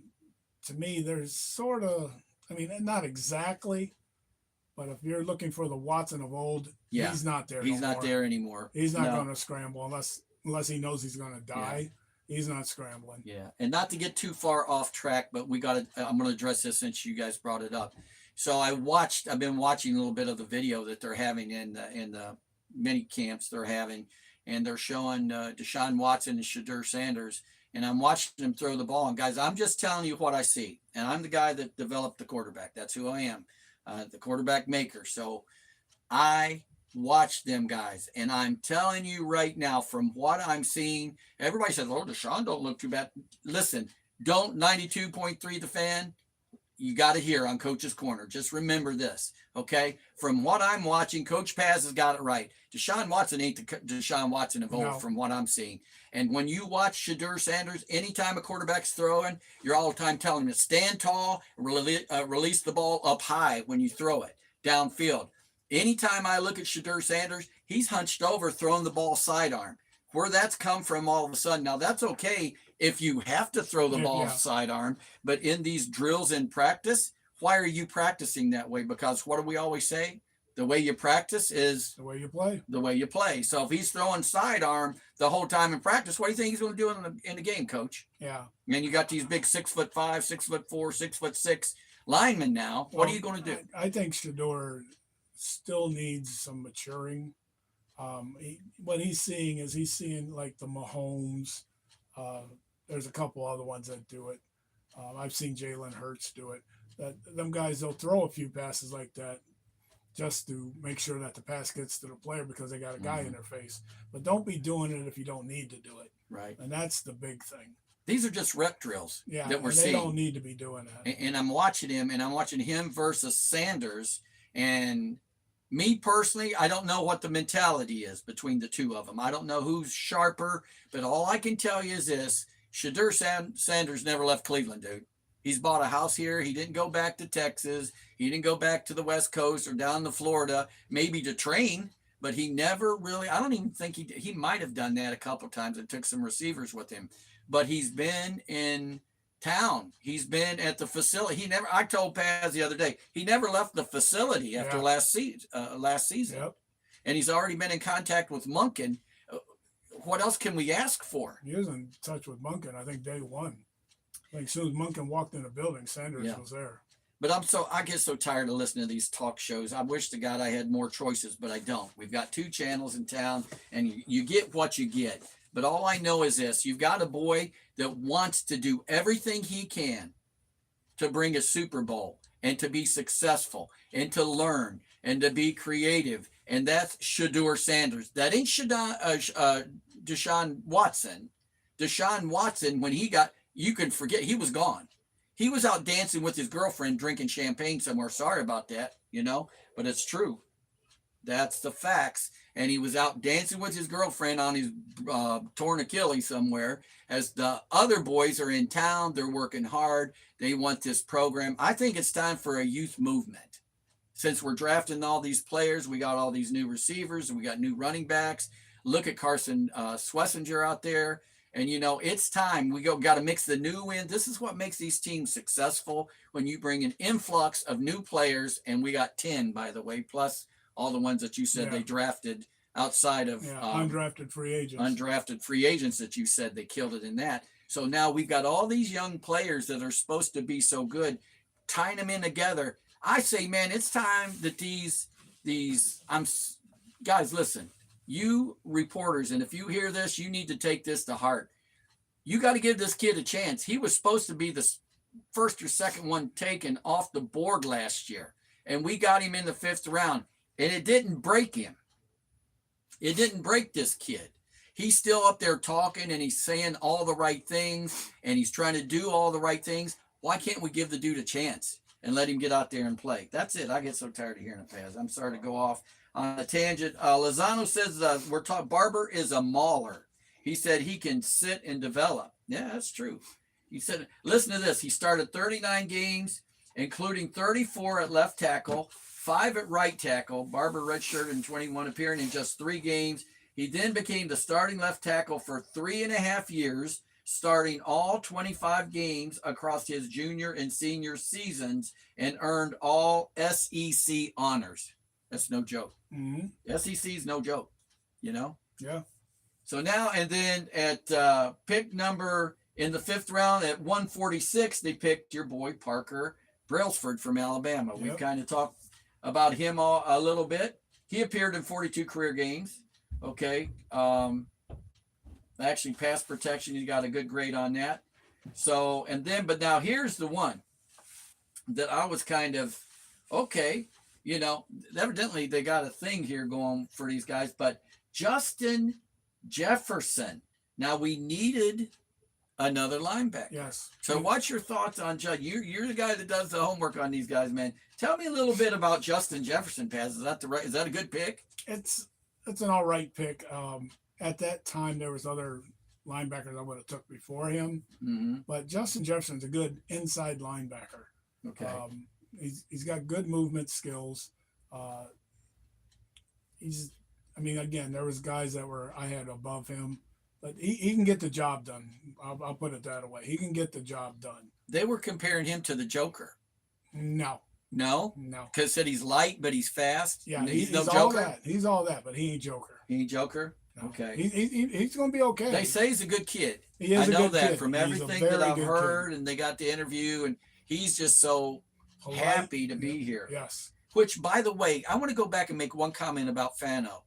Speaker 2: to me, there's sort of, I mean, not exactly, but if you're looking for the Watson of old, he's not there.
Speaker 1: He's not there anymore.
Speaker 2: He's not going to scramble unless he knows he's going to die. Yeah. He's not scrambling.
Speaker 1: Yeah, and not to get too far off track, but I'm going to address this since you guys brought it up. So I've been watching a little bit of the video that they're having in the mini camps they're having, and they're showing Deshaun Watson and Shedeur Sanders, and I'm watching them throw the ball. And guys, I'm just telling you what I see, and I'm the guy that developed the quarterback. That's who I am, the quarterback maker. So I watch them guys, and I'm telling you right now, from what I'm seeing, everybody says, "Oh, Deshaun don't look too bad." Listen, don't 92.3 the fan. You got to hear on Coach's Corner. Just remember this, okay? From what I'm watching, Coach Paz has got it right. Deshaun Watson ain't the Deshaun Watson of old from what I'm seeing. And when you watch Shedeur Sanders, anytime a quarterback's throwing, you're all the time telling him to stand tall, release the ball up high when you throw it downfield. Anytime I look at Shedeur Sanders, he's hunched over throwing the ball sidearm. Where that's come from all of a sudden. Now, that's okay if you have to throw the ball sidearm, but in these drills in practice, why are you practicing that way? Because what do we always say? The way you practice is
Speaker 2: the way you play.
Speaker 1: The way you play. So if he's throwing sidearm the whole time in practice, what do you think he's going to do in the game, Coach?
Speaker 2: Yeah.
Speaker 1: And you got these big 6'5", 6'4", 6'6" linemen now. What are you going to do?
Speaker 2: I think Shedeur still needs some maturing. What he's seeing like the Mahomes. There's a couple other ones that do it. I've seen Jalen Hurts do it. Them guys, they'll throw a few passes like that just to make sure that the pass gets to the player because they got a guy in their face. But don't be doing it if you don't need to do it.
Speaker 1: Right.
Speaker 2: And that's the big thing.
Speaker 1: These are just rep drills that we're
Speaker 2: seeing.
Speaker 1: They
Speaker 2: don't need to be doing that.
Speaker 1: And I'm watching him versus Sanders. And me personally, I don't know what the mentality is between the two of them. I don't know who's sharper, but all I can tell you is this. Shedeur Sanders never left Cleveland, dude. He's bought a house here. He didn't go back to Texas. He didn't go back to the West Coast or down to Florida, maybe to train, but he never really, I don't even think he might have done that a couple of times and took some receivers with him, but he's been in town. He's been at the facility. I told Paz the other day, he never left the facility after last season.
Speaker 2: Yep.
Speaker 1: And he's already been in contact with Monken. What else can we ask for?
Speaker 2: He was in touch with Monken, I think, day one. I think as soon as Monken walked in the building, Sanders was there.
Speaker 1: But I get so tired of listening to these talk shows. I wish to God I had more choices, but I don't. We've got 2 channels in town, and you get what you get. But all I know is this. You've got a boy that wants to do everything he can to bring a Super Bowl and to be successful and to learn and to be creative. And that's Shedeur Sanders. That ain't Deshaun Watson. Deshaun Watson, when you can forget, he was gone. He was out dancing with his girlfriend, drinking champagne somewhere. Sorry about that, but it's true. That's the facts. And he was out dancing with his girlfriend on his torn Achilles somewhere. As the other boys are in town, they're working hard. They want this program. I think it's time for a youth movement. Since we're drafting all these players, we got all these new receivers, and we got new running backs. Look at Carson Schlesinger out there. And, it's time. We got to mix the new in. This is what makes these teams successful when you bring an influx of new players. And we got 10, by the way, plus all the ones that you said they drafted outside of
Speaker 2: undrafted free agents.
Speaker 1: Undrafted free agents that you said they killed it in that. So now we've got all these young players that are supposed to be so good, tying them in together. I say, man, it's time that these guys, listen, you reporters, and if you hear this, you need to take this to heart. You got to give this kid a chance. He was supposed to be the first or second one taken off the board last year, and we got him in the 5th round, and it didn't break him. It didn't break this kid. He's still up there talking, and he's saying all the right things, and he's trying to do all the right things. Why can't we give the dude a chance and let him get out there and play? That's it. I get so tired of hearing it, Paz. I'm sorry to go off on a tangent. Lozano says we're talking. Barber is a mauler. He said he can sit and develop. Yeah, that's true. He said, listen to this. He started 39 games, including 34 at left tackle, 5 at right tackle. Barber redshirted in 21, appearing in just 3 games. He then became the starting left tackle for 3.5 years, starting all 25 games across his junior and senior seasons, and earned all SEC honors. That's no joke.
Speaker 2: Mm-hmm.
Speaker 1: SEC is no joke, you know?
Speaker 2: Yeah.
Speaker 1: So now, and then at pick number in the 5th round at 146, they picked your boy Parker Brailsford from Alabama.
Speaker 2: Yep.
Speaker 1: We've kind of talked about him a little bit. He appeared in 42 career games. Okay. Actually, pass protection, he got a good grade on that. So, and then, but now here's the one that I was kind of, okay, you know, evidently they got a thing here going for these guys, but Justin Jefferson. Now we needed another linebacker.
Speaker 2: Yes.
Speaker 1: So what's your thoughts on you're the guy that does the homework on these guys, man. Tell me a little bit about Justin Jefferson, Paz. Is that a good pick?
Speaker 2: It's an all right pick. At that time there was other linebackers I would have took before him.
Speaker 1: Mm-hmm.
Speaker 2: But Justin Jefferson's a good inside linebacker.
Speaker 1: Okay.
Speaker 2: He's got good movement skills. Again, there was guys that I had above him, but he can get the job done. I'll put it that way. He can get the job done.
Speaker 1: They were comparing him to the Joker.
Speaker 2: No.
Speaker 1: Because said he's light, but he's fast.
Speaker 2: Yeah,
Speaker 1: he's no
Speaker 2: all
Speaker 1: Joker.
Speaker 2: that. He's all that, but he ain't Joker.
Speaker 1: He ain't Joker.
Speaker 2: No.
Speaker 1: Okay.
Speaker 2: He's going to be okay.
Speaker 1: They say he's a good kid.
Speaker 2: He is
Speaker 1: I know
Speaker 2: a good
Speaker 1: that
Speaker 2: kid.
Speaker 1: from
Speaker 2: He's
Speaker 1: everything
Speaker 2: a
Speaker 1: that
Speaker 2: very
Speaker 1: I've
Speaker 2: good
Speaker 1: heard,
Speaker 2: kid.
Speaker 1: and they got the interview, and he's just so
Speaker 2: Polite.
Speaker 1: happy to be here.
Speaker 2: Yes.
Speaker 1: Which, by the way, I want to go back and make one comment about Fano.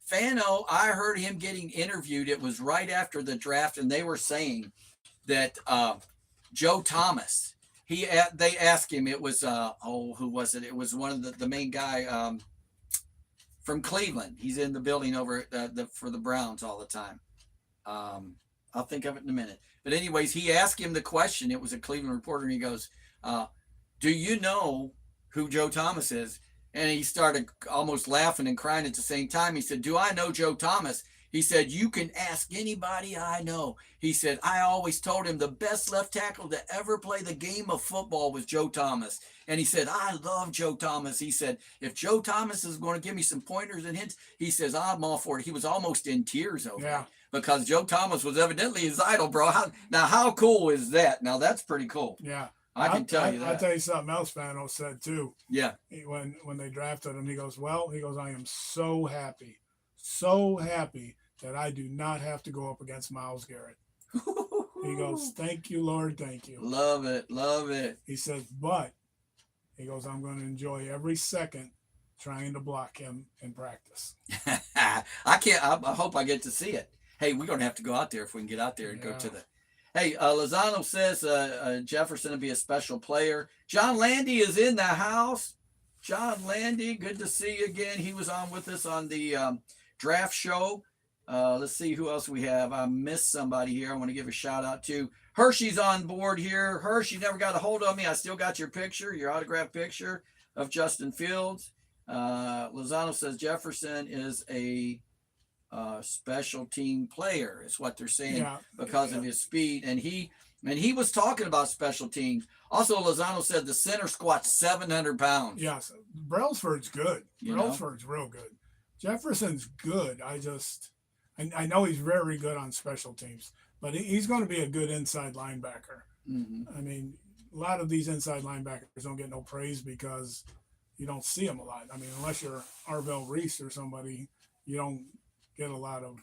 Speaker 1: Fano, I heard him getting interviewed. It was right after the draft, and they were saying that Joe Thomas. They asked him. It was who was it? It was one of the main guy from Cleveland. He's in the building over for the Browns all the time. I'll think of it in a minute. But anyways, he asked him the question. It was a Cleveland reporter, and he goes, "Do you know who Joe Thomas is?" And he started almost laughing and crying at the same time. He said, "Do I know Joe Thomas?" He said, "You can ask anybody I know." He said, "I always told him the best left tackle to ever play the game of football was Joe Thomas." And he said, "I love Joe Thomas." He said, "If Joe Thomas is going to give me some pointers and hints," he says, "I'm all for it." He was almost in tears over it because Joe Thomas was evidently his idol, bro. How cool is that? Now, that's pretty cool.
Speaker 2: Yeah.
Speaker 1: I can tell you that.
Speaker 2: I'll tell you something else Fano said, too.
Speaker 1: Yeah.
Speaker 2: When they drafted him, he goes, "I am so happy that I do not have to go up against Myles Garrett." He goes, "Thank you, Lord, thank you."
Speaker 1: Love it.
Speaker 2: He says, "But," he goes, "I'm going to enjoy every second trying to block him in practice."
Speaker 1: I hope I get to see it. Hey, we're going to have to go out there if we can get out there and go to the... Hey, Lozano says Jefferson will be a special player. John Landy is in the house. John Landy, good to see you again. He was on with us on the draft show. Let's see who else we have. I missed somebody here. I want to give a shout out to Hershey's on board here. Hershey, you never got a hold of me. I still got your picture, your autographed picture of Justin Fields. Lozano says Jefferson is a special team player, is what they're saying, because of his speed. And he was talking about special teams. Also, Lozano said the center squats 700 pounds.
Speaker 2: Yes, Brailsford's good. Brailsford's real good. Jefferson's good. I know he's very good on special teams, but he's going to be a good inside linebacker.
Speaker 1: Mm-hmm.
Speaker 2: I mean, a lot of these inside linebackers don't get no praise because, you don't see them a lot. I mean, unless you're Arvell Reese or somebody, you don't get a lot of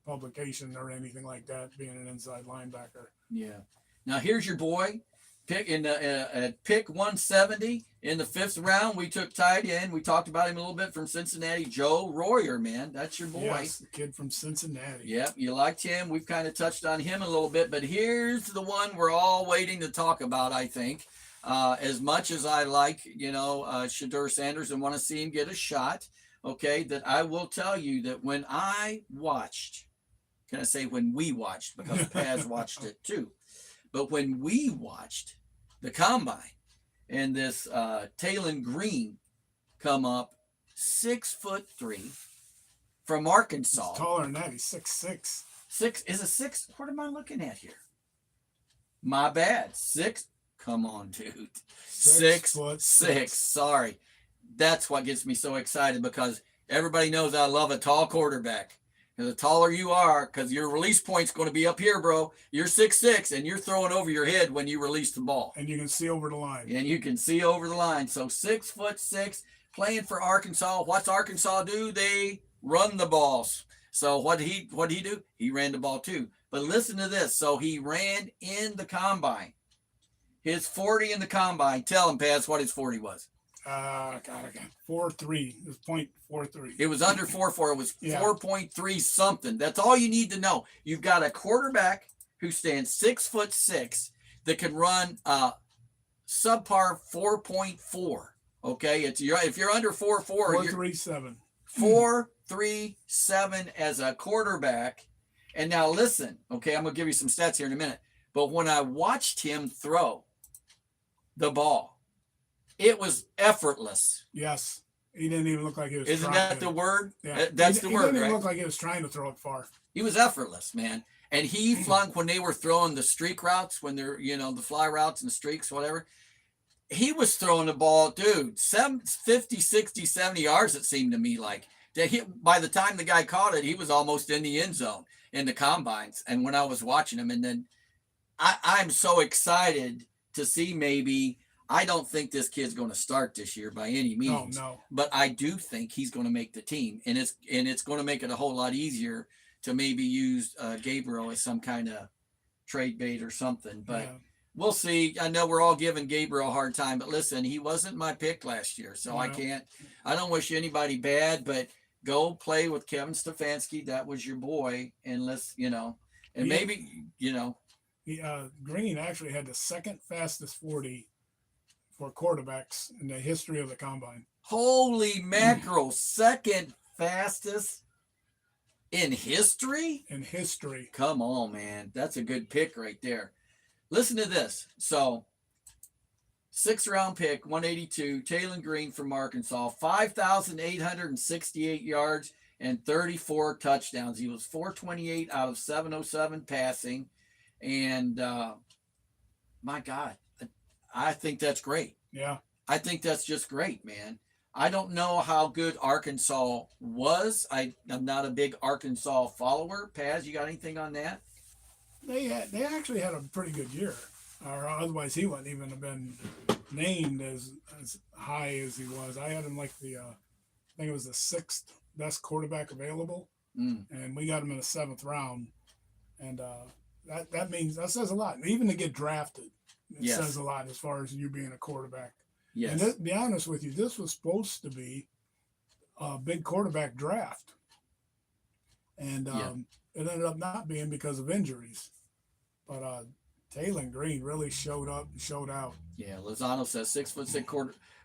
Speaker 2: publication or anything like that being an inside linebacker.
Speaker 1: Yeah. Now here's your boy. Pick in the at pick 170 in the 5th round. We took tight end. We talked about him a little bit from Cincinnati. Joe Royer, man, that's your boy.
Speaker 2: Yes, the kid from Cincinnati.
Speaker 1: Yep, you liked him. We've kind of touched on him a little bit, but here's the one we're all waiting to talk about. I think, as much as I like, Shedeur Sanders and want to see him get a shot, okay, that I will tell you that when I watched, can I say when we watched, because Paz watched it too. But when we watched the combine and this Taylon Green come up 6'3" from Arkansas.
Speaker 2: He's taller than that. He's 6'6".
Speaker 1: Is it 6? What am I looking at here? My bad. 6. Come on, dude. 6'6". Sorry. That's what gets me so excited, because everybody knows I love a tall quarterback. And the taller you are, because your release point's going to be up here, bro. You're 6'6", and you're throwing over your head when you release the ball.
Speaker 2: And you can see over the line.
Speaker 1: And you can see over the line. So 6'6", playing for Arkansas. What's Arkansas do? They run the balls. So what he do? He ran the ball too. But listen to this. So he ran in the combine. His 40 in the combine. Tell him, Paz, what his 40 was.
Speaker 2: 4.3. It was .43.
Speaker 1: It was under 4.4. It was 4.3 something. That's all you need to know. You've got a quarterback who stands 6'6" that can run subpar 4.4. Okay, if you're under 4.4,
Speaker 2: 4.37.
Speaker 1: 4.37 as a quarterback. And now listen, okay, I'm gonna give you some stats here in a minute. But when I watched him throw the ball, it was effortless.
Speaker 2: Yes. He didn't even look like he was
Speaker 1: Isn't
Speaker 2: trying
Speaker 1: that
Speaker 2: to.
Speaker 1: the word?
Speaker 2: Yeah.
Speaker 1: That's the word,
Speaker 2: He didn't even
Speaker 1: right?
Speaker 2: look like he was trying to throw it far.
Speaker 1: He was effortless, man. And he flung when they were throwing the streak routes, when they're, the fly routes and the streaks, whatever. He was throwing the ball, dude, 50, 60, 70 yards, it seemed to me like. By the time the guy caught it, he was almost in the end zone in the combines. And when I was watching him, and then I'm so excited to see maybe. I don't think this kid's going to start this year by any means.
Speaker 2: No.
Speaker 1: But I do think he's going to make the team, and it's going to make it a whole lot easier to maybe use Gabriel as some kind of trade bait or something. But we'll see. I know we're all giving Gabriel a hard time, but listen, he wasn't my pick last year, so I don't wish anybody bad, but go play with Kevin Stefanski. That was your boy, and maybe.
Speaker 2: Green actually had the second fastest 40 for quarterbacks in the history of the combine.
Speaker 1: Holy mackerel, second fastest in history?
Speaker 2: In history.
Speaker 1: Come on, man. That's a good pick right there. Listen to this. So, 6th round pick, 182, Taylon Green from Arkansas, 5,868 yards and 34 touchdowns. He was 428 out of 707 passing. And my God, I think that's great.
Speaker 2: Yeah.
Speaker 1: I think that's just great, man. I don't know how good Arkansas was. I'm not a big Arkansas follower. Paz, you got anything on that?
Speaker 2: They actually had a pretty good year. Or otherwise he wouldn't even have been named as high as he was. I had him like I think it was the 6th best quarterback available. And we got him in the 7th round. And that says a lot. And even to get drafted, it says a lot as far as you being a quarterback.
Speaker 1: Yes.
Speaker 2: And to be honest with you, this was supposed to be a big quarterback draft. And it ended up not being because of injuries. But Taylon Green really showed up and showed out.
Speaker 1: Yeah, Lozano says 6'6"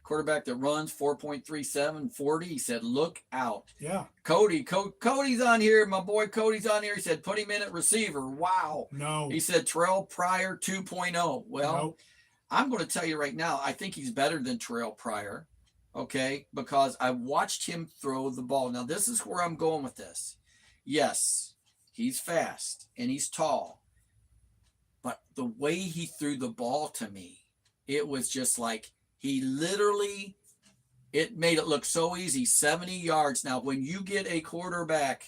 Speaker 1: quarterback that runs 4.37, 40. He said, look out.
Speaker 2: Yeah.
Speaker 1: Cody's on here. My boy Cody's on here. He said, put him in at receiver. Wow.
Speaker 2: No.
Speaker 1: He said Terrell Pryor 2.0. Well,
Speaker 2: nope.
Speaker 1: I'm going to tell you right now, I think he's better than Terrell Pryor, okay, because I watched him throw the ball. Now, this is where I'm going with this. Yes, he's fast and he's tall, but the way he threw the ball to me, it was just like he literally, it made it look so easy, 70 yards. Now, when you get a quarterback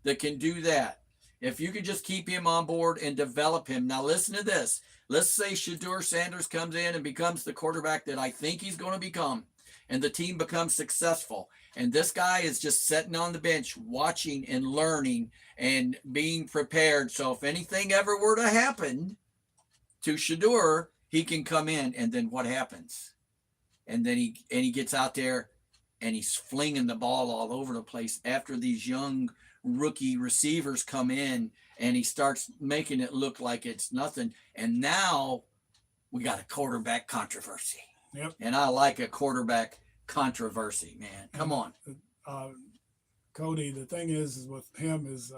Speaker 1: that can do that, if you can just keep him on board and develop him. Now, listen to this. Let's say Shedeur Sanders comes in and becomes the quarterback that I think he's going to become. and the team becomes successful. And this guy is just sitting on the bench, watching and learning and being prepared. So if anything ever were to happen to Shedeur, he can come in. And then what happens? And then he gets out there and he's flinging the ball all over the place after these young rookie receivers come in, and he starts making it look like it's nothing. And now we got a quarterback controversy.
Speaker 2: Yep.
Speaker 1: And I like a quarterback controversy, man. Come on.
Speaker 2: Cody, the thing is with him is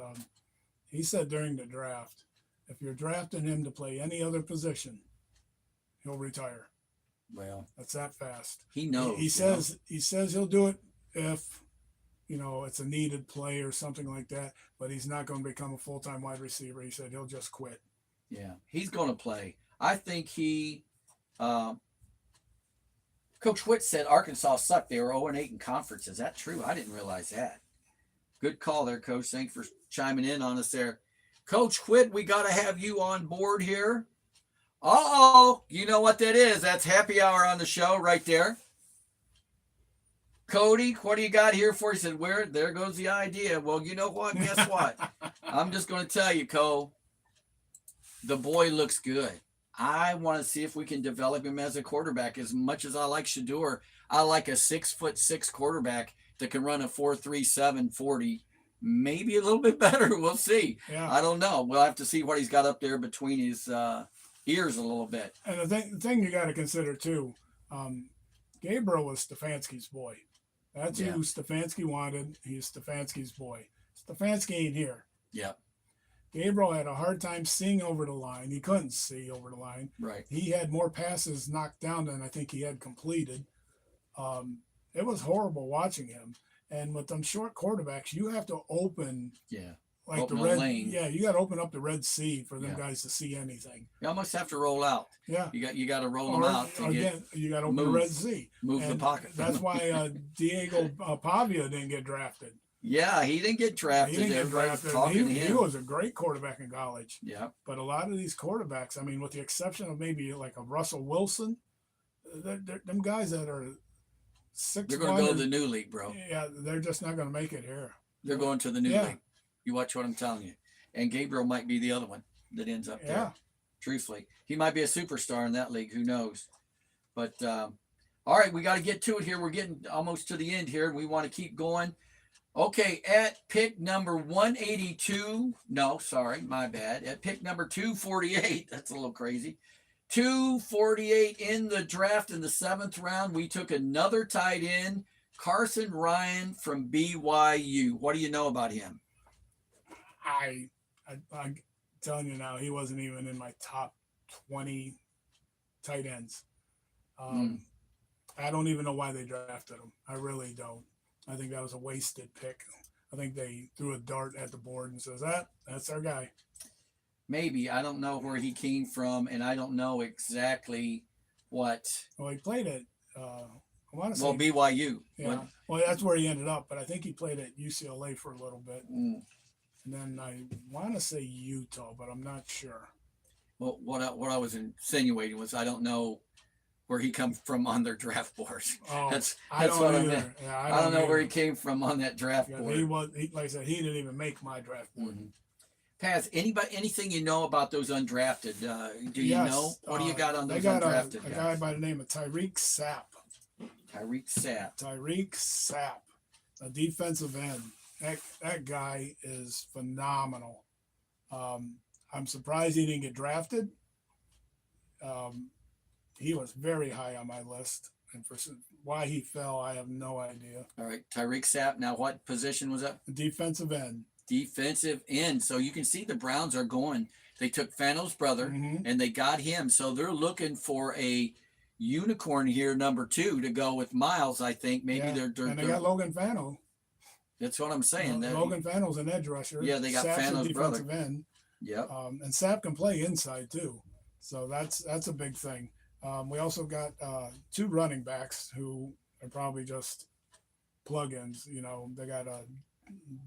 Speaker 2: he said during the draft, if you're drafting him to play any other position, he'll retire.
Speaker 1: Well,
Speaker 2: that's that fast.
Speaker 1: He knows.
Speaker 2: He says he'll do it if it's a needed play or something like that, but he's not going to become a full-time wide receiver. He said he'll just quit.
Speaker 1: Yeah, he's going to play. I think Coach Witt said Arkansas sucked. They were 0-8 in conference. Is that true? I didn't realize that. Good call there, Coach. Thanks for chiming in on us there. Coach Witt, we got to have you on board here. Uh-oh, you know what that is. That's happy hour on the show right there. Cody, what do you got here for? He said, there goes the idea. Well, you know what? Guess what? I'm just going to tell you, Cole, the boy looks good. I want to see if we can develop him as a quarterback. As much as I like Shedeur, I like a 6'6" quarterback that can run a 4.37 40. Maybe a little bit better. We'll see.
Speaker 2: Yeah.
Speaker 1: I don't know. We'll have to see what he's got up there between his ears a little bit.
Speaker 2: And the thing you got to consider too, Gabriel was Stefanski's boy. That's who Stefanski wanted. He's Stefanski's boy. Stefanski ain't here.
Speaker 1: Yeah.
Speaker 2: Gabriel had a hard time seeing over the line. He couldn't see over the line.
Speaker 1: Right.
Speaker 2: He had more passes knocked down than I think he had completed. It was horrible watching him. And with them short quarterbacks, you have to open.
Speaker 1: Yeah.
Speaker 2: Like
Speaker 1: open
Speaker 2: the red
Speaker 1: lane.
Speaker 2: Yeah, you got to open up the Red Sea for them guys to see anything.
Speaker 1: You almost have to roll out.
Speaker 2: Yeah.
Speaker 1: You got to roll them out to
Speaker 2: you got to open the Red Sea.
Speaker 1: Move the pocket.
Speaker 2: That's why Diego Pavia didn't get drafted.
Speaker 1: Yeah, he didn't get drafted.
Speaker 2: He didn't get drafted. He was a great quarterback in college.
Speaker 1: Yeah.
Speaker 2: But a lot of these quarterbacks, I mean, with the exception of maybe like a Russell Wilson, them guys that are 6'1",
Speaker 1: they're going to go to the new league, bro.
Speaker 2: Yeah, they're just not going to make it here.
Speaker 1: They're going to the new league. You watch what I'm telling you. And Gabriel might be the other one that ends up there. Truthfully. He might be a superstar in that league. Who knows? But, all right, we got to get to it here. We're getting almost to the end here. We want to keep going. Okay, at pick number 182. No, sorry, my bad. At pick number 248. That's a little crazy. 248 in the draft in the 7th round. We took another tight end, Carson Ryan from BYU. What do you know about him?
Speaker 2: I'm telling you now, he wasn't even in my top 20 tight ends. I don't even know why they drafted him. I really don't. I think that was a wasted pick. I think they threw a dart at the board and says, that's our guy.
Speaker 1: Maybe. I don't know where he came from, and I don't know exactly what.
Speaker 2: Well, he played at, I want to say.
Speaker 1: Well, BYU.
Speaker 2: Yeah. Well, that's where he ended up, but I think he played at UCLA for a little bit. And then I want to say Utah, but I'm not sure.
Speaker 1: Well, what I was insinuating was I don't know where he come from on their draft boards.
Speaker 2: Oh,
Speaker 1: that's
Speaker 2: I don't
Speaker 1: what
Speaker 2: either.
Speaker 1: I meant.
Speaker 2: Yeah,
Speaker 1: I don't know where he came from on that draft board.
Speaker 2: Like I said, he didn't even make my draft board.
Speaker 1: Paz, anything you know about those undrafted? Do you know? What do you got on those undrafted
Speaker 2: a
Speaker 1: guys?
Speaker 2: guy by the name of Tyreek Sapp.
Speaker 1: Tyreek Sapp, a defensive end. That guy is phenomenal. I'm surprised he didn't get drafted. He was very high on my list, and for why he fell, I have no idea. All right, Tyreek Sapp. Now, what position was that?
Speaker 2: Defensive end.
Speaker 1: Defensive end. So you can see the Browns are going. They took Fano's brother, and they got him. So they're looking for a unicorn here, number 2, to go with Miles. I think maybe they're
Speaker 2: got Logan Fano.
Speaker 1: That's what I'm saying.
Speaker 2: Logan Fano's an edge rusher.
Speaker 1: Yeah, they got
Speaker 2: Sapp's
Speaker 1: Fano's
Speaker 2: a defensive end.
Speaker 1: Yep.
Speaker 2: And Sapp can play inside too, so that's a big thing. We also got 2 running backs who are probably just plug-ins. They got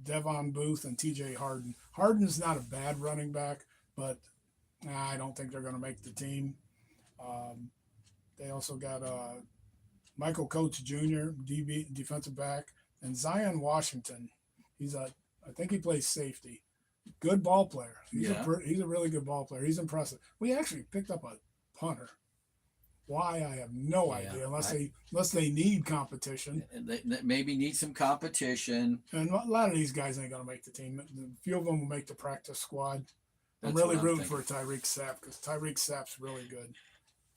Speaker 2: Devon Booth and T.J. Harden. Harden's not a bad running back, but I don't think they're going to make the team. They also got Michael Coates Jr., DB defensive back, and Zion Washington. I think he plays safety. Good ball player. He's a really good ball player. He's impressive. We actually picked up a punter. Why, I have no idea, unless they need competition.
Speaker 1: They maybe need some competition.
Speaker 2: And a lot of these guys ain't gonna make the team. A few of them will make the practice squad.
Speaker 1: That's
Speaker 2: I'm really
Speaker 1: what
Speaker 2: rooting
Speaker 1: thinking.
Speaker 2: for Tyreek Sapp because Tyreek Sapp's really good.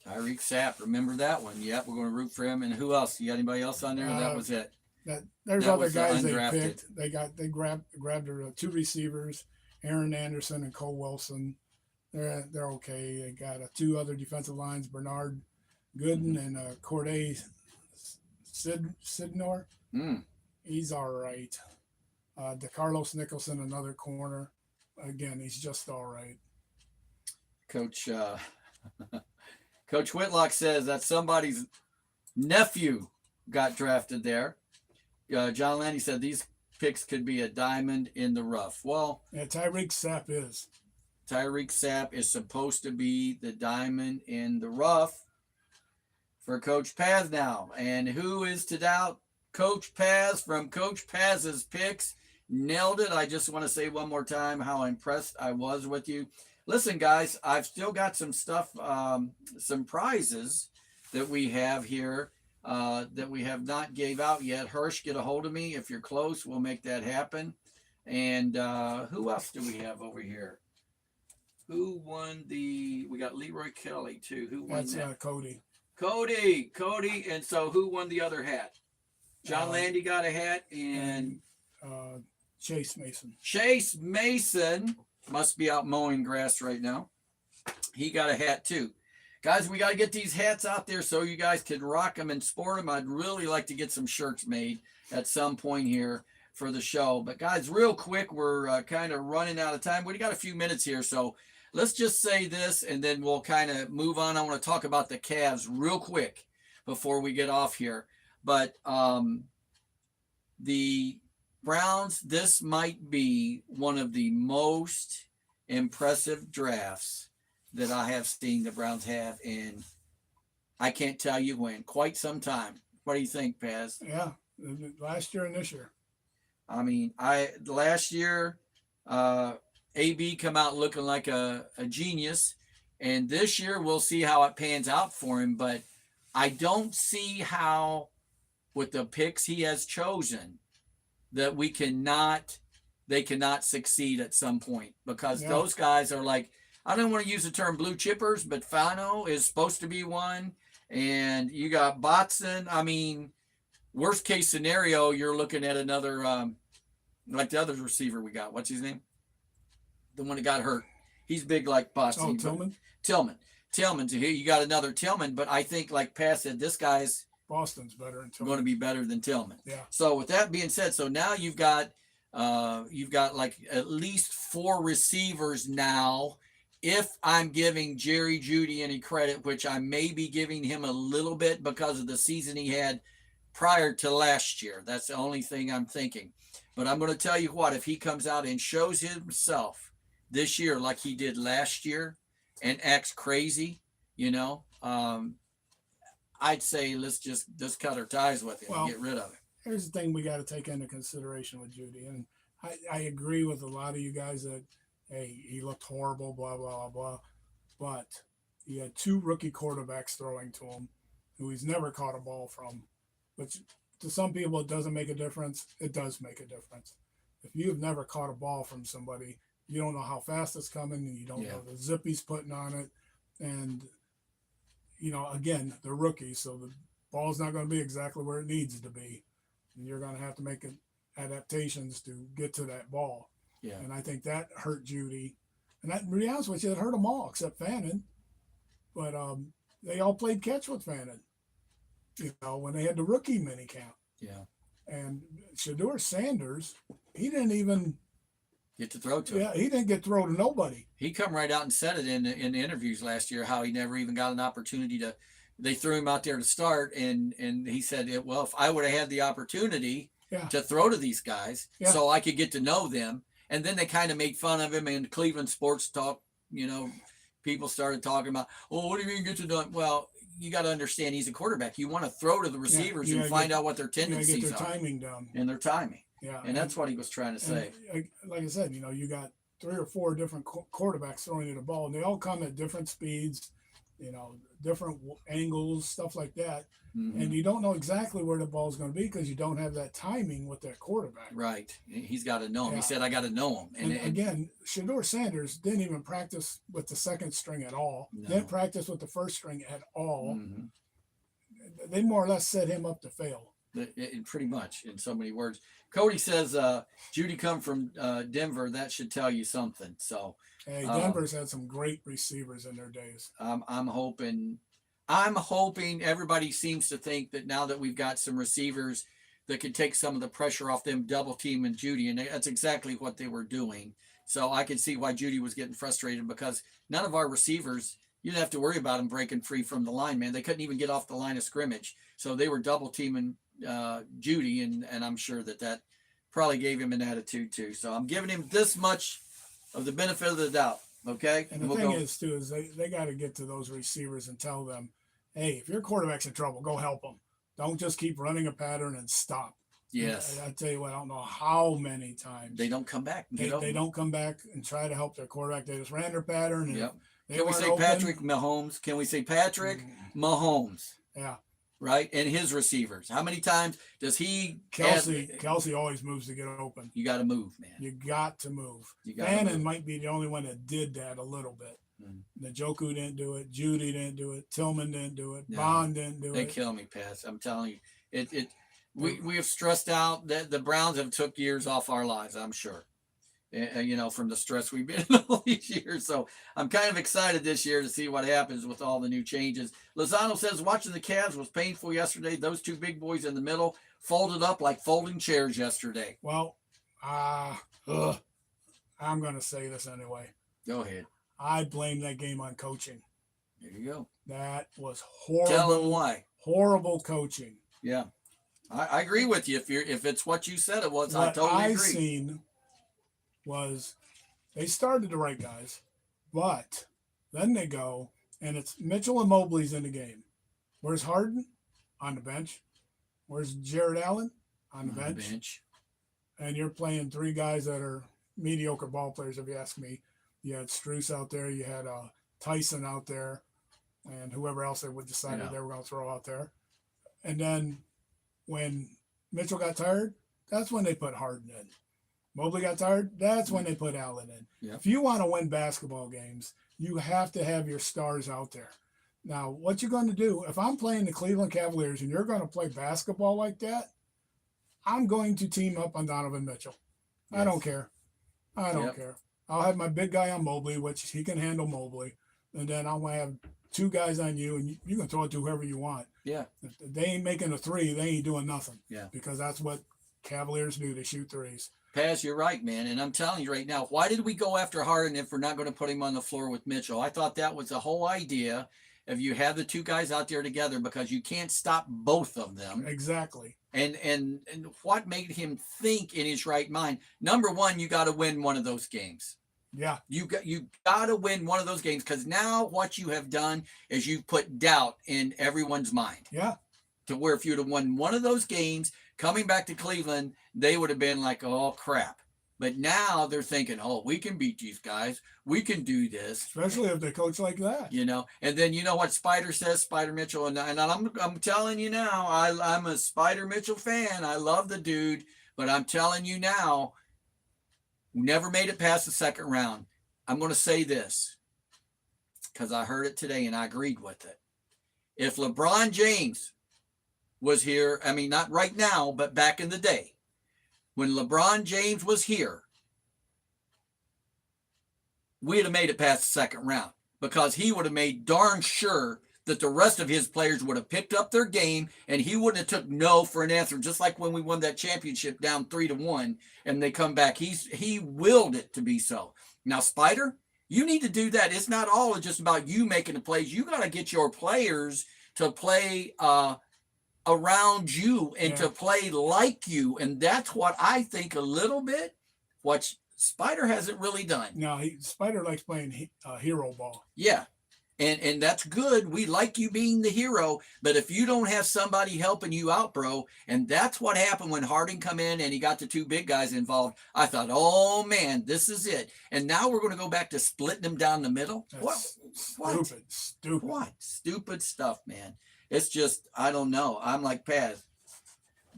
Speaker 1: Tyreek Sapp, remember that one? Yep, we're going to root for him. And who else? You got anybody else on there? That was it.
Speaker 2: There's
Speaker 1: That
Speaker 2: other
Speaker 1: was the
Speaker 2: guys they
Speaker 1: undrafted.
Speaker 2: picked. They grabbed their two receivers, Aaron Anderson and Cole Wilson. They're okay. They got two other defensive lines, Bernard Gooden and Corday Sidnor. He's all right. DeCarlos Nicholson, another corner. Again, he's just all right.
Speaker 1: Coach Whitlock says that somebody's nephew got drafted there. John Landy said these picks could be a diamond in the rough. Well,
Speaker 2: yeah, Tyreek
Speaker 1: Sapp is supposed to be the diamond in the rough for Coach Pasenow. And who is to doubt Coach Paz from Coach Paz's picks? Nailed it. I just want to say one more time how impressed I was with you. Listen, guys, I've still got some stuff, some prizes that we have here that we have not gave out yet. Hirsch, get a hold of me. If you're close, we'll make that happen. And who else do we have over here? Who won we got Leroy Kelly, too. Who won that?
Speaker 2: Cody.
Speaker 1: Cody. And so who won the other hat? John Landy got a hat and
Speaker 2: Chase Mason.
Speaker 1: Chase Mason must be out mowing grass right now. He got a hat too. Guys, we got to get these hats out there so you guys can rock them and sport them. I'd really like to get some shirts made at some point here for the show. But guys, real quick, we're kind of running out of time. We got a few minutes here, so let's just say this and then we'll kind of move on. I want to talk about the Cavs real quick before we get off here. But the Browns, this might be one of the most impressive drafts that I have seen the Browns have in, I can't tell you when, quite some time. What do you think, Paz?
Speaker 2: Yeah, last year and this year.
Speaker 1: I mean, last year, AB come out looking like a genius, and this year we'll see how it pans out for him, but I don't see how, with the picks he has chosen, that they cannot succeed at some point because those guys are like, I don't want to use the term blue chippers, but Fano is supposed to be one. And you got Botson. I mean, worst case scenario, you're looking at another, like the other receiver we got. What's his name? The one that got hurt. He's big like Botson.
Speaker 2: Oh,
Speaker 1: Tillman. So here you got another Tillman, but I think, like Pat said, this guy's
Speaker 2: Boston's better than Tillman.
Speaker 1: Going to be better than Tillman.
Speaker 2: Yeah.
Speaker 1: So with that being said, so now you've got like at least 4 receivers now. If I'm giving Jerry Jeudy any credit, which I may be giving him a little bit because of the season he had prior to last year. That's the only thing I'm thinking. But I'm going to tell you what, if he comes out and shows himself this year like he did last year and acts crazy, I'd say let's just cut our ties with him and get rid of it.
Speaker 2: Here's the thing we got to take into consideration with Jeudy. And I agree with a lot of you guys that, hey, he looked horrible, blah, blah, blah. But he had 2 rookie quarterbacks throwing to him who he's never caught a ball from, which to some people it doesn't make a difference. It does make a difference. If you've never caught a ball from somebody, you don't know how fast it's coming, and you don't know the zip he's putting on it. And, again, they're rookies, so the ball's not going to be exactly where it needs to be. And you're going to have to make adaptations to get to that ball.
Speaker 1: Yeah.
Speaker 2: And I think that hurt Jeudy. And that, to be honest with you, it hurt them all except Fannin. But they all played catch with Fannin, when they had the rookie mini camp.
Speaker 1: Yeah.
Speaker 2: And Shedeur Sanders, he didn't even
Speaker 1: get to throw to him.
Speaker 2: Yeah, he didn't get to throw to nobody.
Speaker 1: He come right out and said it in the interviews last year, how he never even got an opportunity to. They threw him out there to start, and he said, well, if I would have had the opportunity to throw to these guys so I could get to know them. And then they kind of made fun of him, and Cleveland Sports Talk, people started talking about, what do you mean get to know him? Well, you got to understand he's a quarterback. You want to throw to the receivers and find out what their tendencies
Speaker 2: get their
Speaker 1: are
Speaker 2: timing down.
Speaker 1: and their timing.
Speaker 2: Yeah,
Speaker 1: and that's what he was trying to say.
Speaker 2: Like I said, you got 3 or 4 different quarterbacks throwing you the ball, and they all come at different speeds, different angles, stuff like that.
Speaker 1: Mm-hmm.
Speaker 2: And you don't know exactly where the ball's going to be because you don't have that timing with that quarterback.
Speaker 1: Right. He's got to know him.
Speaker 2: Yeah.
Speaker 1: He said, I got to know him.
Speaker 2: And again, Shedeur Sanders didn't even practice with the second string at all. No. Didn't practice with the first string at all. Mm-hmm. They more or less set him up to fail.
Speaker 1: Pretty much, in so many words. Cody says, Judy come from Denver. That should tell you something. So,
Speaker 2: hey, Denver's had some great receivers in their days.
Speaker 1: I'm hoping everybody seems to think that now that we've got some receivers that can take some of the pressure off them double teaming Judy, and that's exactly what they were doing. So I can see why Judy was getting frustrated, because none of our receivers, you didn't have to worry about them breaking free from the line, man. They couldn't even get off the line of scrimmage. So they were double teaming Judy, and I'm sure that probably gave him an attitude too. So I'm giving him this much of the benefit of the doubt. Okay.
Speaker 2: And the thing is too, is they got to get to those receivers and tell them, hey, if your quarterback's in trouble, go help them. Don't just keep running a pattern and stop.
Speaker 1: Yes.
Speaker 2: And I tell you what, I don't know how many times
Speaker 1: they don't come back.
Speaker 2: They don't come back and try to help their quarterback. They just ran their pattern. And
Speaker 1: yep. Can we say Patrick Mahomes? Can we say Patrick Mahomes?
Speaker 2: Yeah.
Speaker 1: Right? And his receivers. How many times does he?
Speaker 2: Kelsey always moves to get open.
Speaker 1: You got to move, man.
Speaker 2: You got to move. Bannon might be the only one that did that a little bit. Njoku didn't do it. Judy didn't do it. Tillman didn't do it. No, Bond didn't do it.
Speaker 1: They kill me, Pat. I'm telling you. We have stressed out. That the Browns have took years off our lives, I'm sure. From the stress we've been in all these years. So I'm kind of excited this year to see what happens with all the new changes. Lozano says, watching the Cavs was painful yesterday. Those 2 big boys in the middle folded up like folding chairs yesterday.
Speaker 2: Well, I'm going to say this anyway.
Speaker 1: Go ahead.
Speaker 2: I blame that game on coaching.
Speaker 1: There you go.
Speaker 2: That was horrible.
Speaker 1: Tell them why.
Speaker 2: Horrible coaching.
Speaker 1: Yeah. I agree with you. If it's what you said it was,
Speaker 2: what
Speaker 1: I totally agree.
Speaker 2: What I seen was they started the right guys, but then they go and it's Mitchell and Mobley's in the game. Where's Harden? On the bench. Where's Jared Allen? On the bench. And you're playing 3 guys that are mediocre ball players, if you ask me. You had Strus out there. You had Tyson out there, and whoever else they would decide they were going to throw out there. And then when Mitchell got tired, that's when they put Harden in. Mobley got tired, that's when they put Allen in. Yep. If you want to win basketball games, you have to have your stars out there. Now, what you're going to do, if I'm playing the Cleveland Cavaliers and you're going to play basketball like that, I'm going to team up on Donovan Mitchell. Yes. I don't care. I don't care. I'll have my big guy on Mobley, which he can handle Mobley. And then I'll have 2 guys on you, and you can throw it to whoever you want.
Speaker 1: Yeah.
Speaker 2: If they ain't making a 3, they ain't doing nothing.
Speaker 1: Yeah.
Speaker 2: Because that's what Cavaliers do. They shoot 3s.
Speaker 1: Paz, you're right, man. And I'm telling you right now, why did we go after Harden if we're not going to put him on the floor with Mitchell? I thought that was the whole idea of you have the 2 guys out there together, because you can't stop both of them.
Speaker 2: Exactly.
Speaker 1: And what made him think in his right mind? Number one, you got to win one of those games.
Speaker 2: Yeah.
Speaker 1: You got to win one of those games, because now what you have done is you've put doubt in everyone's mind.
Speaker 2: Yeah.
Speaker 1: To where if you'd have won one of those games, coming back to Cleveland, they would have been like, oh, crap. But now they're thinking, oh, we can beat these guys. We can do this.
Speaker 2: Especially if they coach like that.
Speaker 1: And then you know what Spider says, Spider Mitchell. And I'm telling you now, I'm a Spider Mitchell fan. I love the dude. But I'm telling you now, never made it past the second round. I'm going to say this, because I heard it today and I agreed with it. If LeBron James was here, I mean, not right now, but back in the day, when LeBron James was here, we'd have made it past the second round, because he would have made darn sure that the rest of his players would have picked up their game, and he wouldn't have took no for an answer. Just like when we won that championship down 3-1 and they come back, he willed it to be so. Now, Spider, you need to do that. It's not all just about you making the plays. You got to get your players to play around you and to play like you. And that's what I think a little bit, what Spider hasn't really done.
Speaker 2: No, Spider likes playing hero ball.
Speaker 1: Yeah. And that's good. We like you being the hero, but if you don't have somebody helping you out, bro, and that's what happened when Harding come in and he got the two big guys involved. I thought, oh man, this is it. And now we're going to go back to splitting them down the middle.
Speaker 2: That's
Speaker 1: What?
Speaker 2: Stupid.
Speaker 1: What? Stupid stuff, man. It's just, I don't know. I'm like Paz.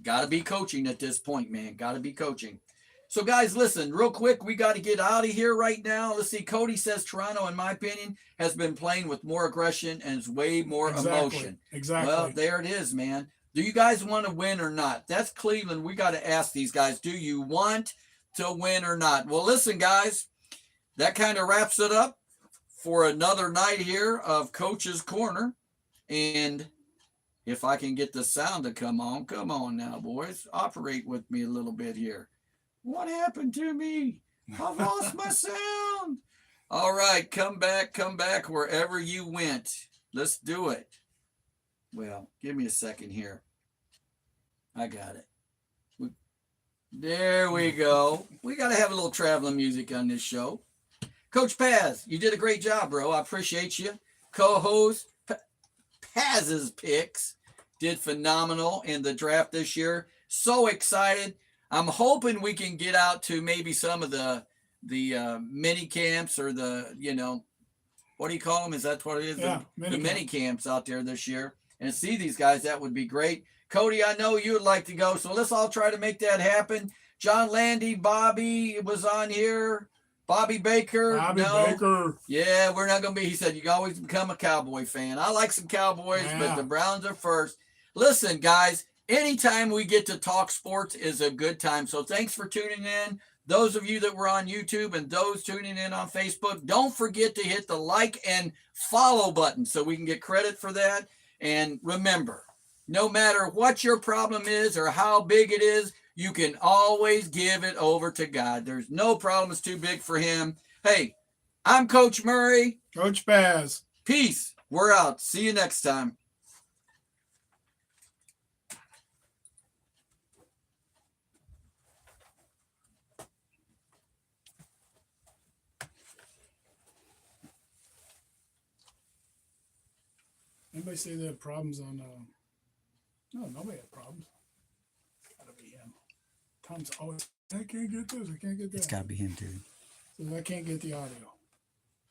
Speaker 1: Got to be coaching at this point, man. Got to be coaching. So, guys, listen, real quick, we got to get out of here right now. Let's see. Cody says Toronto, in my opinion, has been playing with more aggression and is way more emotion.
Speaker 2: Exactly.
Speaker 1: Well, there it is, man. Do you guys want to win or not? That's Cleveland. We got to ask these guys, do you want to win or not? Well, listen, guys, that kind of wraps it up for another night here of Coach's Corner. And if I can get the sound to come on now, boys. Operate with me a little bit here. What happened to me? I've lost my sound. All right, come back wherever you went. Let's do it. Well, give me a second here. I got it. There we go. We got to have a little traveling music on this show. Coach Paz, you did a great job, bro. I appreciate you. Co-host Paz's picks did phenomenal in the draft this year. So excited. I'm hoping we can get out to maybe some of the mini camps or the, what do you call them? Is that what it is?
Speaker 2: Yeah,
Speaker 1: the mini camps out there this year and see these guys. That would be great. Cody, I know you would like to go, so let's all try to make that happen. John Landy, Bobby was on here. Bobby Baker.
Speaker 2: Baker.
Speaker 1: Yeah, we're not going to be. He said, you can always become a Cowboy fan. I like some Cowboys, but the Browns are first. Listen, guys, anytime we get to talk sports is a good time. So thanks for tuning in. Those of you that were on YouTube and those tuning in on Facebook, don't forget to hit the like and follow button so we can get credit for that. And remember, no matter what your problem is or how big it is, you can always give it over to God. There's no problem that's too big for him. Hey, I'm Coach Murray.
Speaker 2: Coach Paz.
Speaker 1: Peace. We're out. See you next time.
Speaker 2: Anybody say they have problems on no, nobody had problems. Gotta be him. Tom's always, I can't get this, I can't get that.
Speaker 1: It's got to be him, too.
Speaker 2: So I can't get the audio.